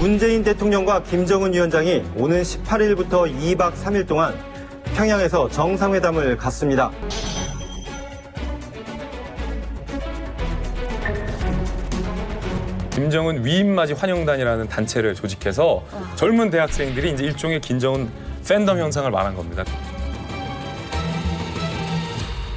문재인 대통령과 김정은 위원장이 오는 18일부터 2박 3일 동안 평양에서 정상회담을 갖습니다. 김정은 위임맞이 환영단이라는 단체를 조직해서 젊은 대학생들이 이제 일종의 김정은 팬덤 현상을 말한 겁니다.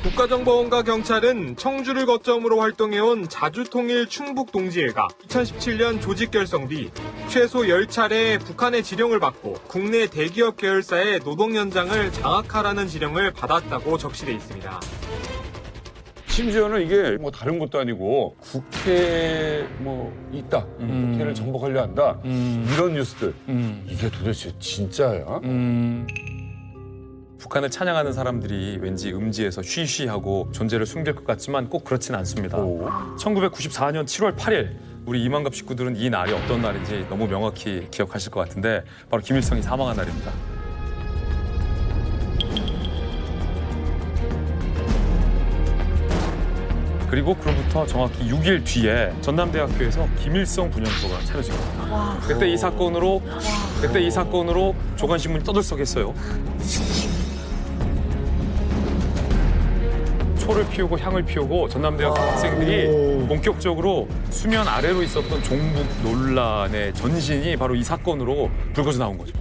국가정보원과 경찰은 청주를 거점으로 활동해온 자주통일 충북동지회가 2017년 조직 결성 뒤 최소 10차례 북한의 지령을 받고 국내 대기업 계열사의 노동 현장을 장악하라는 지령을 받았다고 적시돼 있습니다. 심지어는 이게 뭐 다른 것도 아니고 국회 뭐 있다, 국회를 정복하려 한다 이런 뉴스들 이게 도대체 진짜야? 북한을 찬양하는 사람들이 왠지 음지에서 쉬쉬하고 존재를 숨길 것 같지만 꼭 그렇지는 않습니다. 1994년 7월 8일 우리 이만갑 식구들은 이 날이 어떤 날인지 너무 명확히 기억하실 것 같은데 바로 김일성이 사망한 날입니다. 그리고 그로부터 정확히 6일 뒤에 전남대학교에서 김일성 분향소가 차려진 겁니다. 그때 이 사건으로 조간신문이 떠들썩했어요. 초를 피우고 향을 피우고 전남대학 학생들이 본격적으로 수면 아래로 있었던 종북 논란의 전신이 바로 이 사건으로 불거져 나온 거죠.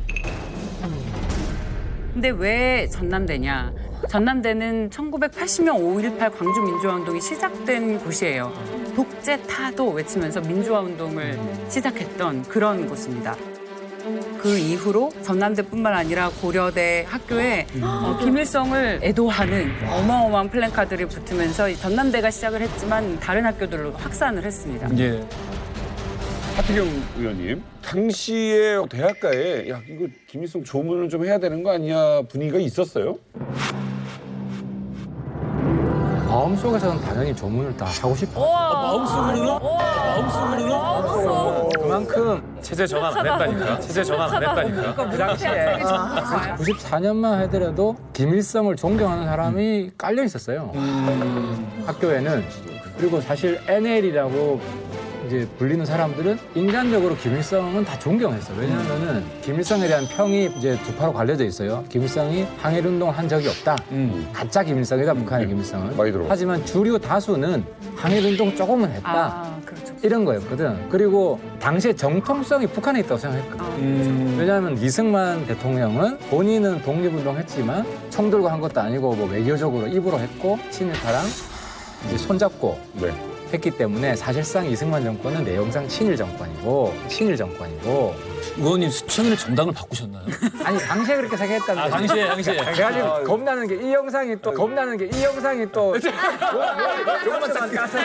근데 왜 전남대냐? 전남대는 1980년 5.18 광주민주화운동이 시작된 곳이에요. 독재 타도 외치면서 민주화운동을 시작했던 그런 곳입니다. 그 이후로 전남대뿐만 아니라 고려대 학교에 김일성을 애도하는 어마어마한 플랜카드를 붙으면서 전남대가 시작을 했지만 다른 학교들로 확산을 했습니다. 예. 하태경 의원님, 당시에 대학가에 야 이거 김일성 조문을 좀 해야 되는 거 아니야 분위기가 있었어요? 마음속에서는 당연히 조문을 다 하고 싶어. 마음속으로는? 그만큼 체제 전환 안 했다니까. 체제 전환 안 했다니까. 그 당시에 94년만 하더라도 김일성을 존경하는 사람이 깔려 있었어요. 학교에는. 그리고 사실 NL이라고 이제 불리는 사람들은 인간적으로 김일성은 다 존경했어. 왜냐하면은 김일성에 대한 평이 이제 두 파로 갈려져 있어요. 김일성이 항일운동을 한 적이 없다. 가짜 김일성이다, 북한의 김일성은. 많이 들어. 하지만 주류 다수는 항일운동 조금은 했다. 그렇죠. 이런 거였거든. 그리고 당시에 정통성이 북한에 있다고 생각했거든. 왜냐하면 이승만 대통령은 본인은 독립운동했지만 총 들고 한 것도 아니고 뭐 외교적으로 입으로 했고 친일파랑 이제 손잡고 네. 했기 때문에 사실상 이승만 정권은 내용상 친일 정권이고 의원님 수천일의 정당을 바꾸셨나요? 아니 당시에 그렇게 생각했다는 거지. 당시에. 내가 지금 겁나는 게 이 영상이 또 요것만 까서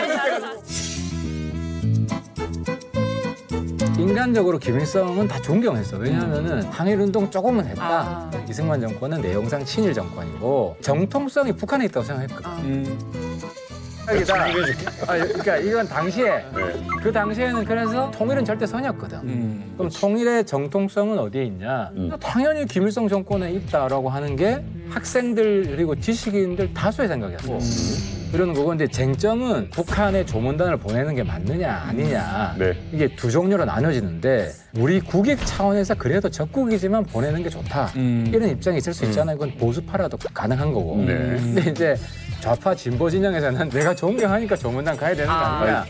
인간적으로 김일성은 다 존경했어. 왜냐하면은 항일운동 조금은 했다. 이승만 정권은 내용상 친일 정권이고 정통성이 북한에 있다고 생각했거든. 그러니까 이건 당시에 그 당시에는 그래서 통일은 절대 선이었거든. 그럼 통일의 정통성은 어디에 있냐? 당연히 김일성 정권에 있다라고 하는 게 학생들 그리고 지식인들 다수의 생각이었고 그러는 거고 이제 쟁점은 북한에 조문단을 보내는 게 맞느냐 아니냐 이게 두 종류로 나눠지는데 우리 국익 차원에서 그래도 적국이지만 보내는 게 좋다 이런 입장이 있을 수 있잖아요. 그건 보수파라도 가능한 거고. 근데 이제 좌파 진보 진영에서는 내가 존경하니까 조문단 가야 되는 거 아니냐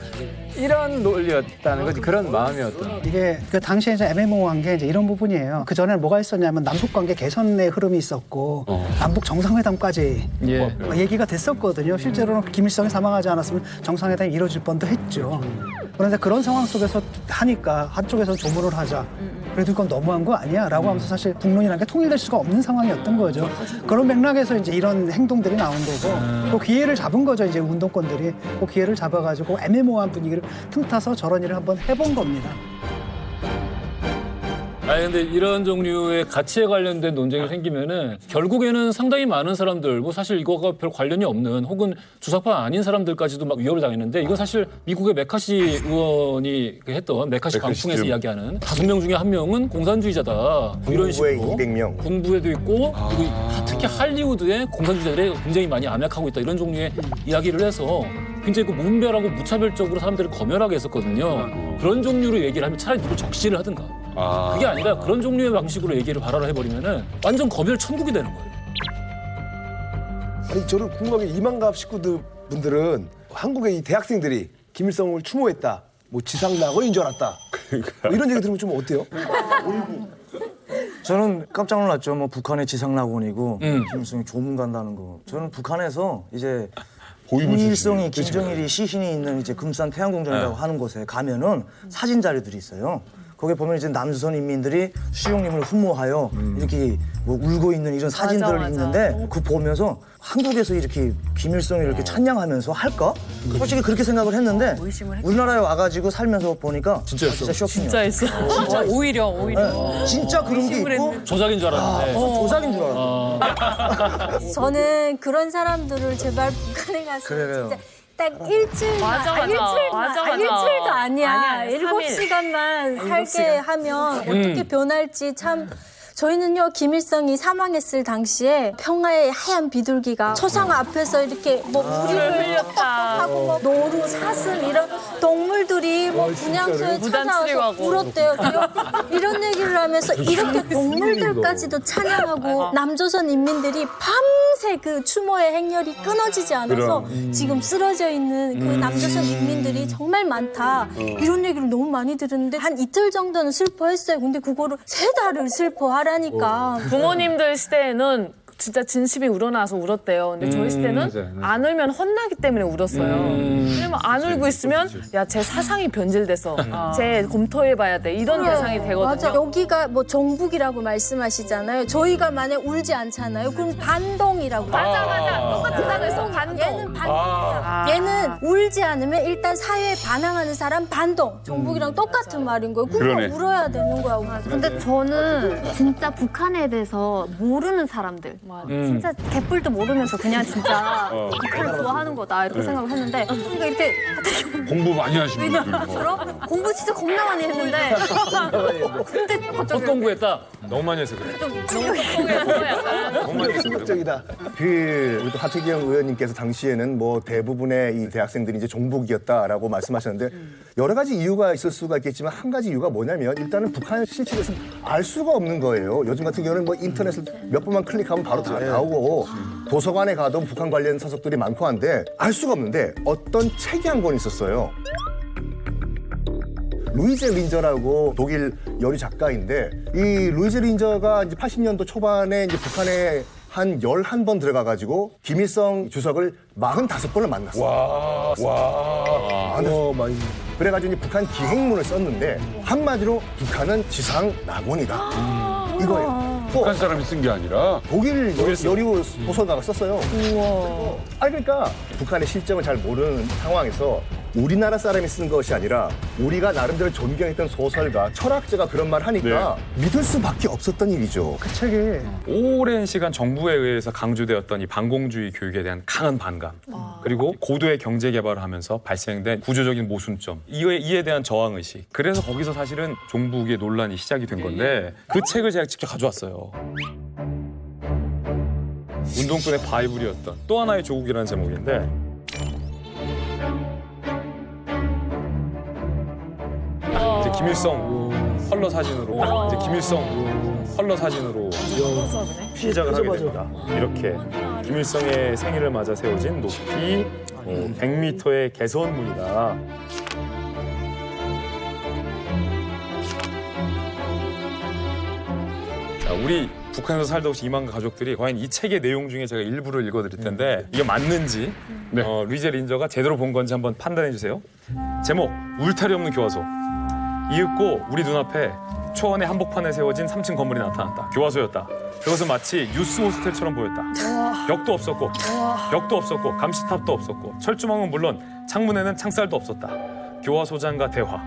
이런 논리였다는 거지. 그런 마음이었던. 이게 그 당시에 이제 애매모호한 게 이제 이런 부분이에요. 그 전에는 뭐가 있었냐면 남북 관계 개선의 흐름이 있었고 남북 정상회담까지 뭐 얘기가 됐었거든요. 실제로는 김일성이 사망하지 않았으면 정상회담이 이루어질 뻔도 했죠. 그런데 그런 상황 속에서 하니까 한쪽에서 조문을 하자. 그래도 이건 너무한 거 아니야? 라고 하면서 사실 북론이라는 게 통일될 수가 없는 상황이었던 거죠. 그런 맥락에서 이제 이런 행동들이 나온 거고 또 기회를 잡은 거죠. 이제 운동권들이 그 기회를 잡아가지고 애매모호한 분위기를 틈타서 저런 일을 한번 해본 겁니다. 아니 근데 이런 종류의 가치에 관련된 논쟁이 생기면은 결국에는 상당히 많은 사람들 뭐 사실 이거가 별 관련이 없는 혹은 주사파 아닌 사람들까지도 막 위협을 당했는데 이건 사실 미국의 메카시 의원이 했던 메카시 광풍에서 이야기하는 5명 중에 1명은 공산주의자다 뭐 이런 식으로 200명. 군부에도 있고 그리고 특히 할리우드에 공산주의자들이 굉장히 많이 암약하고 있다 이런 종류의 이야기를 해서 굉장히 그 무분별하고 무차별적으로 사람들을 검열하게 했었거든요. 그런 종류로 얘기를 하면 차라리 누굴 적시를 하든가 그게 아니라 그런 종류의 방식으로 얘기를 발화를 해버리면은 완전 검열 천국이 되는 거예요. 아니 저는 궁금한 게 이만갑 식구분들은 한국의 이 대학생들이 김일성을 추모했다. 뭐 지상 낙원인 줄 알았다. 뭐 이런 얘기 들으면 좀 어때요? 저는 깜짝 놀랐죠. 뭐 북한의 지상낙원이고 김일성이 조문 간다는 거. 저는 북한에서 이제 김일성이 김정일이 시신이 있는 이제 금산 태양궁전이라고 하는 곳에 가면은 사진 자료들이 있어요. 거기에 보면 이제 남조선 인민들이 수용님을 흠모하여 이렇게 뭐 울고 있는 이런 사진들이 있는데 그거 보면서 한국에서 이렇게 김일성을 이렇게 찬양하면서 할까? 솔직히 그렇게 생각을 했는데 우리나라에 와가지고 살면서 보니까 진짜 쇼킹이에요. 진짜 있어. 진짜 오히려. 네, 진짜 그런 게 있고 조작인 줄 알았는데. 조작인 줄 알았는데. 저는 그런 사람들을 제발 북한에 가서 그래요. 진짜 딱 일주일만, 일주일도 아니야. 7시간만 살게 하면 어떻게 변할지 참. 저희는요, 김일성이 사망했을 당시에 평화의 하얀 비둘기가 초상 앞에서 이렇게 뭐 물을 흘렸다 하고 뭐 노루, 사슴 이런 동물들이 뭐 분향소에 찾아와서 울었대요. 이런 얘기를 하면서 이렇게 동물들까지도 찬양하고 남조선 인민들이 밤새 그 추모의 행렬이 끊어지지 않아서 지금 쓰러져 있는 그 남조선 인민들이 정말 많다. 이런 얘기를 너무 많이 들었는데 한 이틀 정도는 슬퍼했어요. 근데 그거를 3달을 슬퍼하라니까. 부모님들 시대에는 진짜 진심이 우러나서 울었대요. 근데 저희 시대는 안 울면 혼나기 때문에 울었어요. 왜냐면 안 울고 있으면 야, 쟤 사상이 변질돼서 쟤 검토해봐야 돼. 이런 대상이 되거든요. 맞아. 여기가 뭐 정북이라고 말씀하시잖아요. 저희가 만약 울지 않잖아요. 그럼 반동이라고. 맞아. 똑같은 단어에서 반동. 얘는 반동이야. 얘는 울지 않으면 일단 사회에 반항하는 사람 반동. 정북이랑 똑같은 말인 거예요. 그러니까 울어야 되는 거야. 근데 저는 진짜 북한에 대해서 모르는 사람들 진짜 개뿔도 모르면서 그냥 진짜 북한을 좋아하는 거다 이렇게 생각을 했는데 그러니까 이렇게 공부 많이 하시는 분들. 저처럼 공부 진짜 겁나 많이 했는데 근데 갑자기 헛공부했다. 너무 많이 해서 그래. 좀 충격적이어서 약간 너무 많이 해서 그래. 충격적이다. 우리 또 하태경 의원님께서 당시에는 뭐 대부분의 이 대학생들이 이제 종북이었다라고 말씀하셨는데 여러 가지 이유가 있을 수가 있겠지만 한 가지 이유가 뭐냐면 일단은 북한 실질에서 알 수가 없는 거예요. 요즘 같은 경우는 뭐 인터넷을 몇 번만 클릭하면 바로 다 나오고 도서관에 가도 북한 관련 서적들이 많고 한데 알 수가 없는데 어떤 책이 한 권 있었어요. 루이제 린저라고 독일 여류 작가인데 이 루이제 린저가 이제 80년도 초반에 이제 북한에 한 11번 들어가가지고 김일성 주석을 45번을 만났어요. 많이. 그래가지고 이제 북한 기행문을 썼는데 한마디로 북한은 지상 낙원이다. 이거예요. 북한 사람이 쓴 게 아니라 독일 여류 소설가가 썼어요. 그러니까 북한의 실정을 잘 모르는 상황에서 우리나라 사람이 쓴 것이 아니라 우리가 나름대로 존경했던 소설가, 철학자가 그런 말 하니까 믿을 수밖에 없었던 일이죠. 그 책에 오랜 시간 정부에 의해서 강조되었던 이 반공주의 교육에 대한 강한 반감 그리고 고도의 경제 개발을 하면서 발생된 구조적인 모순점 이에 대한 저항의식 그래서 거기서 사실은 종북의 논란이 시작이 된 건데 그 책을 제가 직접 가져왔어요. 운동권의 바이블이었던 또 하나의 조국이라는 제목인데 이제 김일성 컬러 사진으로 이제 김일성 컬러 사진으로 시작을 하게 됩니다. 이렇게 김일성의 생일을 맞아 세워진 높이 100m의 개선문이다. 자, 우리 북한에서 살다 오신 이만가 가족들이 과연 이 책의 내용 중에 제가 일부를 읽어드릴 텐데 이게 맞는지 루이제 린저가 제대로 본 건지 한번 판단해 주세요. 제목 울타리 없는 교화소. 이윽고 우리 눈앞에 초원의 한복판에 세워진 3층 건물이 나타났다. 교화소였다. 그것은 마치 뉴스 호스텔처럼 보였다. 벽도 없었고 감시탑도 없었고 철조망은 물론 창문에는 창살도 없었다. 교화소장과 대화.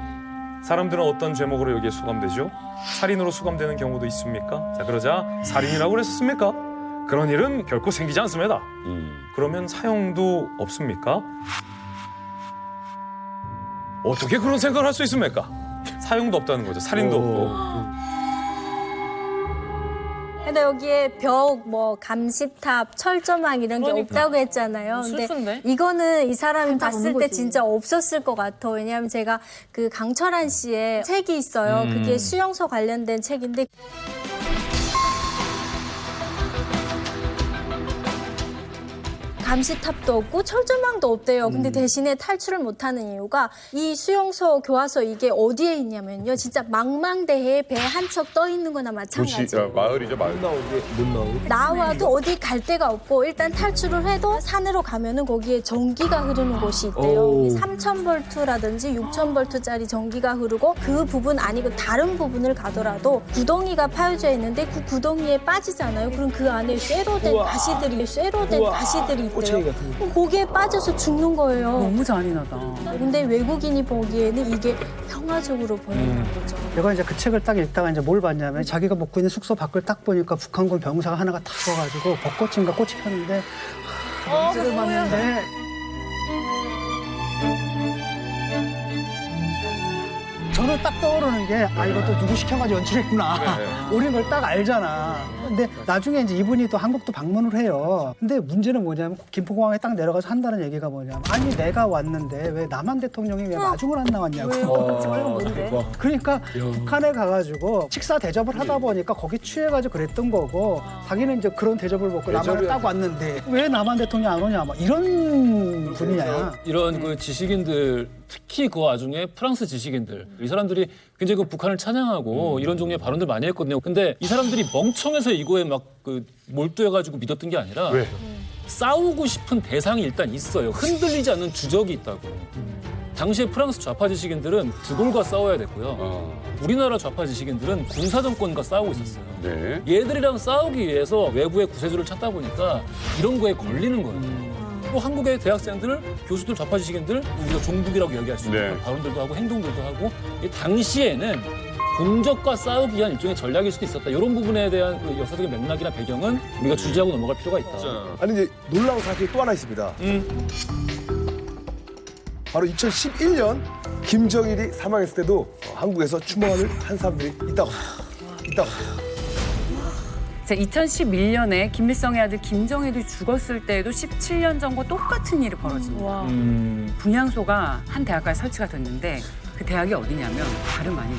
사람들은 어떤 죄목으로 여기에 수감되죠? 살인으로 수감되는 경우도 있습니까? 자, 그러자 살인이라고 그랬었습니까? 그런 일은 결코 생기지 않습니다. 그러면 사형도 없습니까? 어떻게 그런 생각을 할 수 있습니까? 사형도 없다는 거죠. 살인도 없고. 근데 여기에 벽, 뭐 감시탑, 철조망 이런 게 없다고 했잖아요. 근데 슬픈데? 이거는 이 사람이 봤을 때 거지. 진짜 없었을 것 같아. 왜냐하면 제가 그 강철한 씨의 책이 있어요. 그게 수용소 관련된 책인데. 감시탑도 없고 철조망도 없대요. 근데 대신에 탈출을 못하는 이유가 이 수용소 교화소 이게 어디에 있냐면요. 진짜 망망대해에 배 한 척 떠 있는 거나 마찬가지예요. 마을이죠, 마을. 나와도 어디 갈 데가 없고 일단 탈출을 해도 산으로 가면은 거기에 전기가 흐르는 곳이 있대요. 3000볼트라든지 6000볼트짜리 전기가 흐르고 그 부분 아니고 다른 부분을 가더라도 구덩이가 파여져 있는데 그 구덩이에 빠지잖아요. 그럼 그 안에 쇠로된 가시들이 있대요. 그럼 거기에 빠져서 죽는 거예요. 너무 잔인하다. 근데 외국인이 보기에는 이게 평화적으로 보이는 거죠. 내가 이제 그 책을 딱 읽다가 이제 뭘 봤냐면 자기가 묵고 있는 숙소 밖을 딱 보니까 북한군 병사가 하나가 탁 와가지고 벚꽃인가 꽃이 폈는데 냄새를 맡는데 저는 딱 떠오르는 게 아 이것도 누구 시켜가지고 연출했구나. 우리는 그걸 딱 알잖아. 근데 나중에 이제 이분이 또 한국도 방문을 해요. 근데 문제는 뭐냐면 김포공항에 딱 내려가서 한다는 얘기가 뭐냐면 아니 내가 왔는데 왜 남한 대통령이 왜 마중을 안 나왔냐고. 그러니까 북한에 가가지고 식사 대접을 하다 보니까 거기 취해가지고 그랬던 거고 자기는 이제 그런 대접을 먹고 남한을 딱 왔는데 왜 남한 대통령 안 오냐 막 이런 분이냐. 이런 그 지식인들 특히 그 와중에 프랑스 지식인들 이 사람들이 굉장히 그 북한을 찬양하고 이런 종류의 발언들 많이 했거든요. 근데 이 사람들이 멍청해서 이거에 막 그 몰두해가지고 믿었던 게 아니라 왜? 싸우고 싶은 대상이 일단 있어요. 흔들리지 않는 주적이 있다고. 당시에 프랑스 좌파 지식인들은 드골과 싸워야 됐고요. 우리나라 좌파 지식인들은 군사정권과 싸우고 있었어요. 네. 얘들이랑 싸우기 위해서 외부의 구세주를 찾다 보니까 이런 거에 걸리는 거예요. 또 한국의 대학생들, 교수들, 좌파 지식인들, 우리가 종북이라고 얘기할 수 있는 발언들도 하고 행동들도 하고 이 당시에는 공적과 싸우기 위한 일종의 전략일 수도 있었다. 이런 부분에 대한 그 역사적인 맥락이나 배경은 우리가 주지하고 넘어갈 필요가 있다. 아니 이제 놀라운 사실이 또 하나 있습니다. 바로 2011년 김정일이 사망했을 때도 한국에서 추모를 한 사람들이 있다고. 자, 2011년에 김일성의 아들 김정일이 죽었을 때에도 17년 전과 똑같은 일이 벌어집니다. 분향소가 한 대학가에 설치가 됐는데 그 대학이 어디냐면 다름 아닌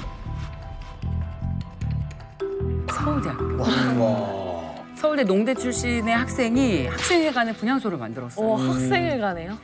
서울대학교. 서울대 농대 출신의 학생이 학생회관에 분향소를 만들었어요. 학생회관에요?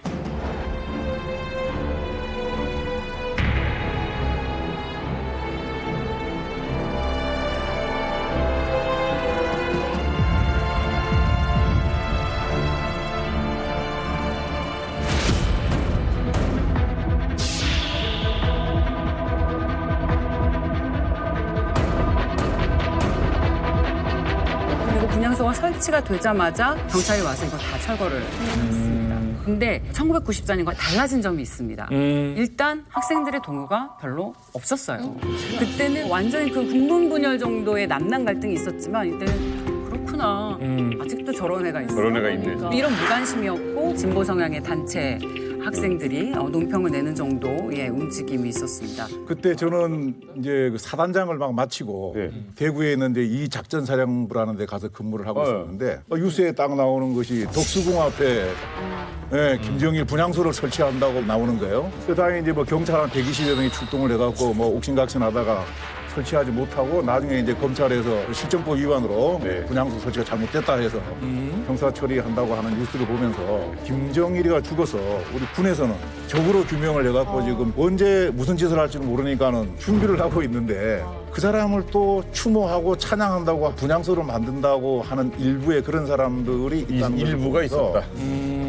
그리고 분향소가 설치가 되자마자 경찰이 와서 이거 다 철거를 했습니다. 근데 1994년과 달라진 점이 있습니다. 일단 학생들의 동요가 별로 없었어요. 그때는 완전히 그 국문분열 정도의 남남 갈등이 있었지만 이때는 그렇구나. 아직도 저런 애가 있어. 저런 애가 있네. 이런 무관심이었고 진보 성향의 단체 학생들이 논평을 내는 정도의 움직임이 있었습니다. 그때 저는 이제 그 사단장을 막 마치고 대구에 있는 이제 이 작전사령부라는 데 가서 근무를 하고 있었는데 유세에 딱 나오는 것이 덕수궁 앞에 김정일 분향소를 설치한다고 나오는 거예요. 그 다음에 이제 뭐 경찰 한 120여 명이 출동을 해갖고 뭐 옥신각신하다가 설치하지 못하고 나중에 이제 검찰에서 실정법 위반으로 분향소 설치가 잘못됐다 해서 형사 처리한다고 하는 뉴스를 보면서 김정일이가 죽어서 우리 군에서는 적으로 규명을 해갖고 지금 언제 무슨 짓을 할지는 모르니까는 준비를 하고 있는데 그 사람을 또 추모하고 찬양한다고 분향소를 만든다고 하는 일부의 그런 사람들이 있다는 일부가 있었다.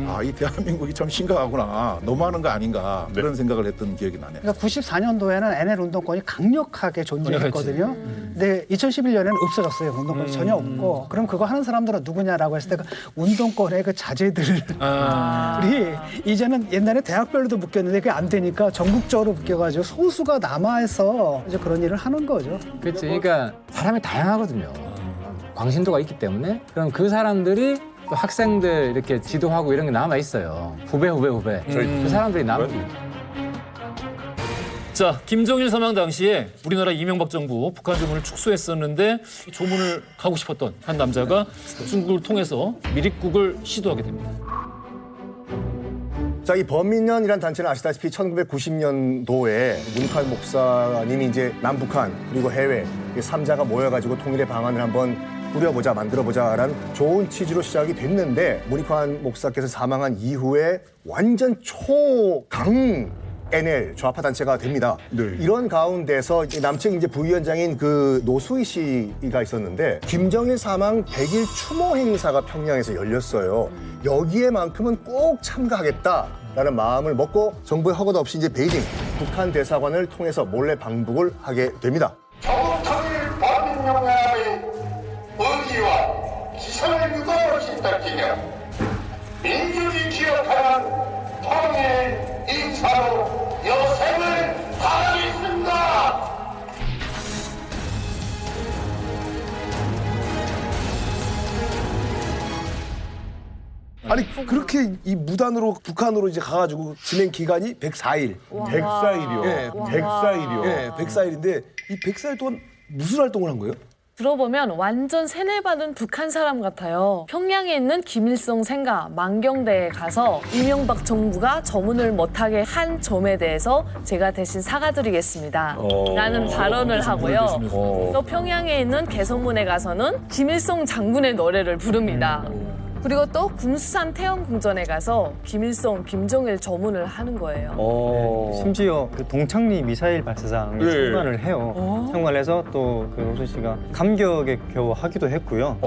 아, 이 대한민국이 참 심각하구나. 너무하는 거 아닌가 그런 생각을 했던 기억이 나네요. 그러니까 94년도에는 NL 운동권이 강력하게 존재했거든요. 근데 2011년에는 없어졌어요. 운동권이 전혀 없고. 그럼 그거 하는 사람들은 누구냐라고 했을 때 그 운동권의 그 자제들이 이제는 옛날에 대학별로도 묶였는데 그게 안 되니까 전국적으로 묶여가지고 소수가 남아서 이제 그런 일을 하는 거죠. 그렇지. 그러니까 사람이 다양하거든요. 광신도가 있기 때문에 그럼 그 사람들이 또 학생들 이렇게 지도하고 이런 게 남아 있어요. 후배. 그 사람들이 남아. 자, 김정일 사망 당시에 우리나라 이명박 정부 북한 조문을 축소했었는데 조문을 가고 싶었던 한 남자가 중국을 통해서 미립국을 시도하게 됩니다. 자, 이 범민련이라는 단체는 아시다시피 1990년도에 문익환 목사님이 이제 남북한 그리고 해외 이 3자가 모여가지고 통일의 방안을 한번 꾸려보자, 만들어보자라는 좋은 취지로 시작이 됐는데 문익환 목사께서 사망한 이후에 완전 초강 NL 좌파 단체가 됩니다. 이런 가운데서 남측 이제 부위원장인 그 노수희 씨가 있었는데 김정일 사망 100일 추모 행사가 평양에서 열렸어요. 여기에만큼은 꼭 참가하겠다라는 마음을 먹고 정부의 허가도 없이 이제 베이징 북한 대사관을 통해서 몰래 방북을 하게 됩니다. 조국통일 범민영화의 의지와 기선을 유도없이 밝히며 민주주의 기억하는 통일 인사로 여생을 다하겠습니다. 아니 그렇게 이 무단으로 북한으로 이제 가가지고 지낸 기간이 104일. 104일이요. 예, 104일이요. 예, 104일인데 이 104일 동안 무슨 활동을 한 거예요? 들어보면 완전 세뇌받은 북한 사람 같아요. 평양에 있는 김일성 생가 망경대에 가서 이명박 정부가 저문을 못하게 한 점에 대해서 제가 대신 사과드리겠습니다. 라는 발언을 하고요. 또 평양에 있는 개성문에 가서는 김일성 장군의 노래를 부릅니다. 그리고 또 금수산 태영궁전에 가서 김일성, 김정일 저문을 하는 거예요. 심지어 그 동창리 미사일 발사장에 참관을 해요. 참관을 해서 또 그 노수 씨가 감격에 겨우 하기도 했고요.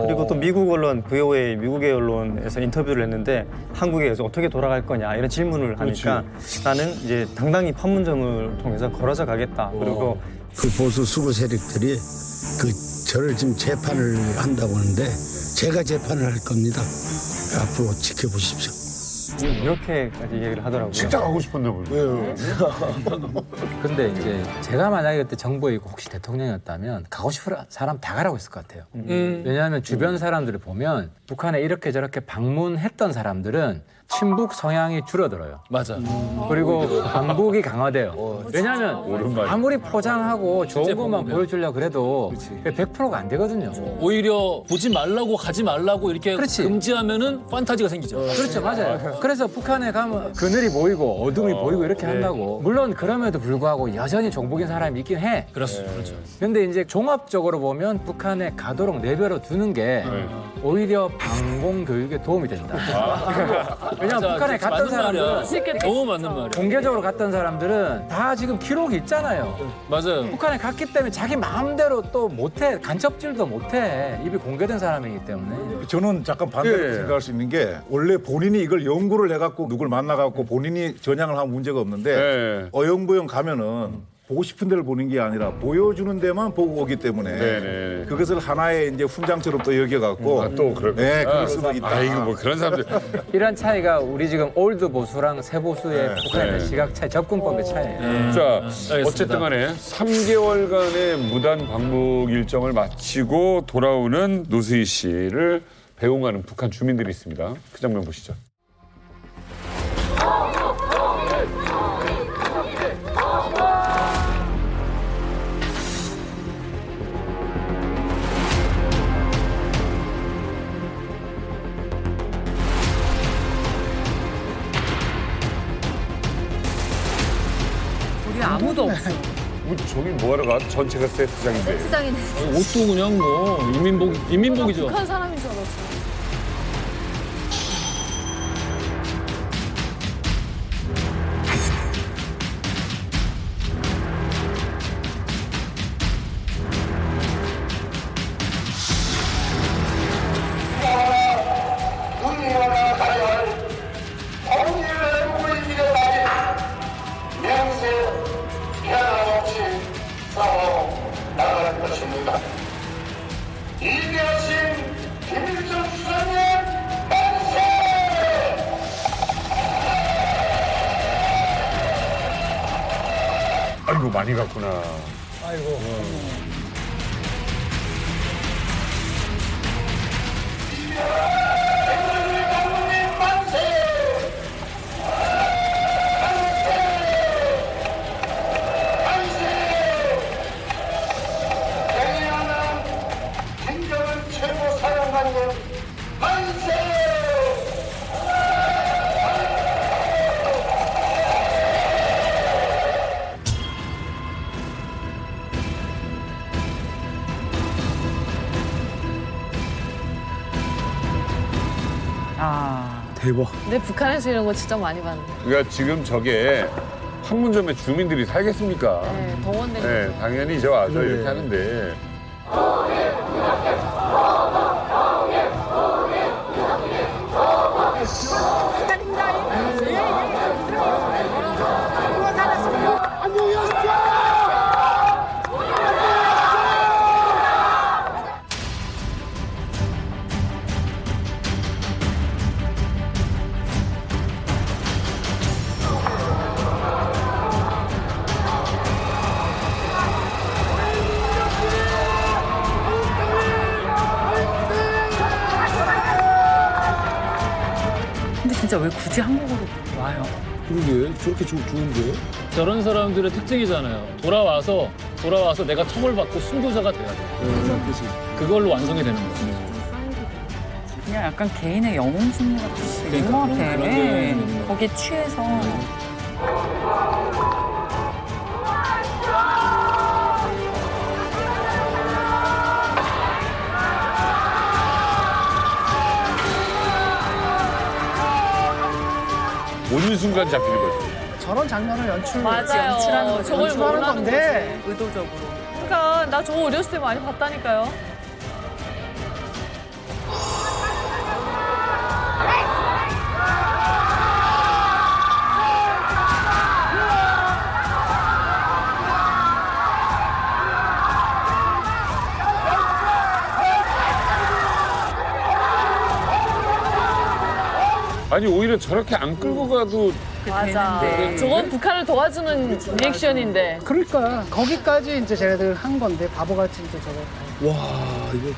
그리고 또 미국 언론, VOA 미국의 언론에서 인터뷰를 했는데 한국에서 어떻게 돌아갈 거냐 이런 질문을 하니까 나는 이제 당당히 판문점을 통해서 걸어서 가겠다. 그리고 그 보수 수구 세력들이 그 저를 지금 재판을 한다고 하는데 제가 재판을 할 겁니다. 앞으로 지켜보십시오. 이렇게까지 얘기를 하더라고요. 진짜 가고 싶었나 보네요. 근데 이제 제가 만약에 그때 정부이고 혹시 대통령이었다면 가고 싶은 사람 다 가라고 했을 것 같아요. 왜냐하면 주변 사람들을 보면 북한에 이렇게 저렇게 방문했던 사람들은 친북 성향이 줄어들어요. 맞아. 그리고 반북이 강화돼요. 왜냐하면 아무리 포장하고 좋은 것만 보여주려고 그래도 100%가 안 되거든요. 오히려 보지 말라고 가지 말라고 이렇게 금지하면은 판타지가 생기죠. 그렇죠, 맞아요. 그래서 북한에 가면 그늘이 보이고 어둠이 보이고 이렇게 한다고. 물론 그럼에도 불구하고 여전히 종북인 사람이 있긴 해. 그렇죠. 근데 이제 종합적으로 보면 북한에 가도록 내버려 두는 게 오히려 방공 교육에 도움이 된다. 왜냐면 북한에 갔던 사람들은 너무 맞는 말이야. 공개적으로 갔던 사람들은 다 지금 기록이 있잖아요. 맞아요. 북한에 갔기 때문에 자기 마음대로 또 못해. 간첩질도 못해. 입이 공개된 사람이기 때문에. 저는 잠깐 반대로 생각할 수 있는 게 원래 본인이 이걸 연구를 해갖고 누굴 만나갖고 본인이 전향을 하면 문제가 없는데 어영부영 가면은 보고 싶은 데를 보는 게 아니라 보여주는 데만 보고 오기 때문에 그것을 하나의 이제 훈장처럼 또 여겨갖고 또 그럴 그럴 수도 있다. 아이고 뭐 그런 사람들. 이런 차이가 우리 지금 올드 보수랑 새 보수의 북한에 대한 시각 차이, 접근법의 차이예요. 자, 어쨌든 간에 3개월간의 무단 방북 일정을 마치고 돌아오는 노수희 씨를 배웅하는 북한 주민들이 있습니다. 그 장면 보시죠. 우리 아무도 없어. 저기 뭐하러 가? 전체가 세트장인데. 세트장이네. 옷도 그냥 뭐 인민복이죠. 북한 사람인 줄 알았어. 아이고 많이 갔구나. 아이고. 대박. 근데 북한에서 이런 거 진짜 많이 봤네. 그러니까 지금 저게 판문점에 주민들이 살겠습니까? 네, 동원된 네, 거죠. 당연히 저 와서 이렇게 하는데. 근데 진짜 왜 굳이 한국으로 와요? 그게 저렇게 좋은데? 저런 사람들의 특징이잖아요. 돌아와서 내가 처벌받고 순교자가 돼야 돼. 그걸로 완성이 되는 거지. 그냥 약간 개인의 영웅 심리 같은 게 있는 것 같아. 그런 게 있는 것 거기에 취해서. 모든 순간 잡히는 거지. 저런 장면을 연출하는 맞아요. 저걸 원하는 건데 거지. 의도적으로. 그러니까 나 저거 어렸을 때 많이 봤다니까요. 아니 오히려 저렇게 안 끌고 가도 맞아. 저건 북한을 도와주는 리액션인데. 그러니까 거기까지 이제 쟤네들 한 건데 바보같이 이제 저거. 와 이거.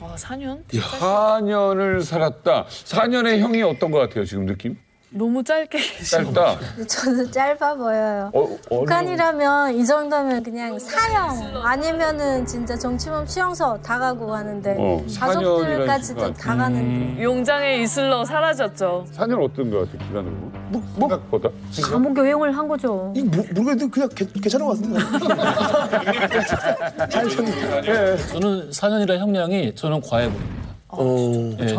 와, 4년? 4년을 살았다. 4년의 형이 어떤 것 같아요 지금 느낌? 너무 짧게 짧다. 저는 짧아 보여요. 북한이라면 이 정도면 그냥 사형 아니면은 진짜 정치범 수용소 다 가고 하는데 가족들까지도 다 가는데. 용장의 이슬로 사라졌죠. 4년 어떤 것 같아요 기간으로? 생각보다? 감옥 교육을 한 거죠. 이거 모르겠는데 그냥 괜찮은 것 같은데. 잘 쳤네. 저는 4년이라 형량이 저는 과해 보입니다.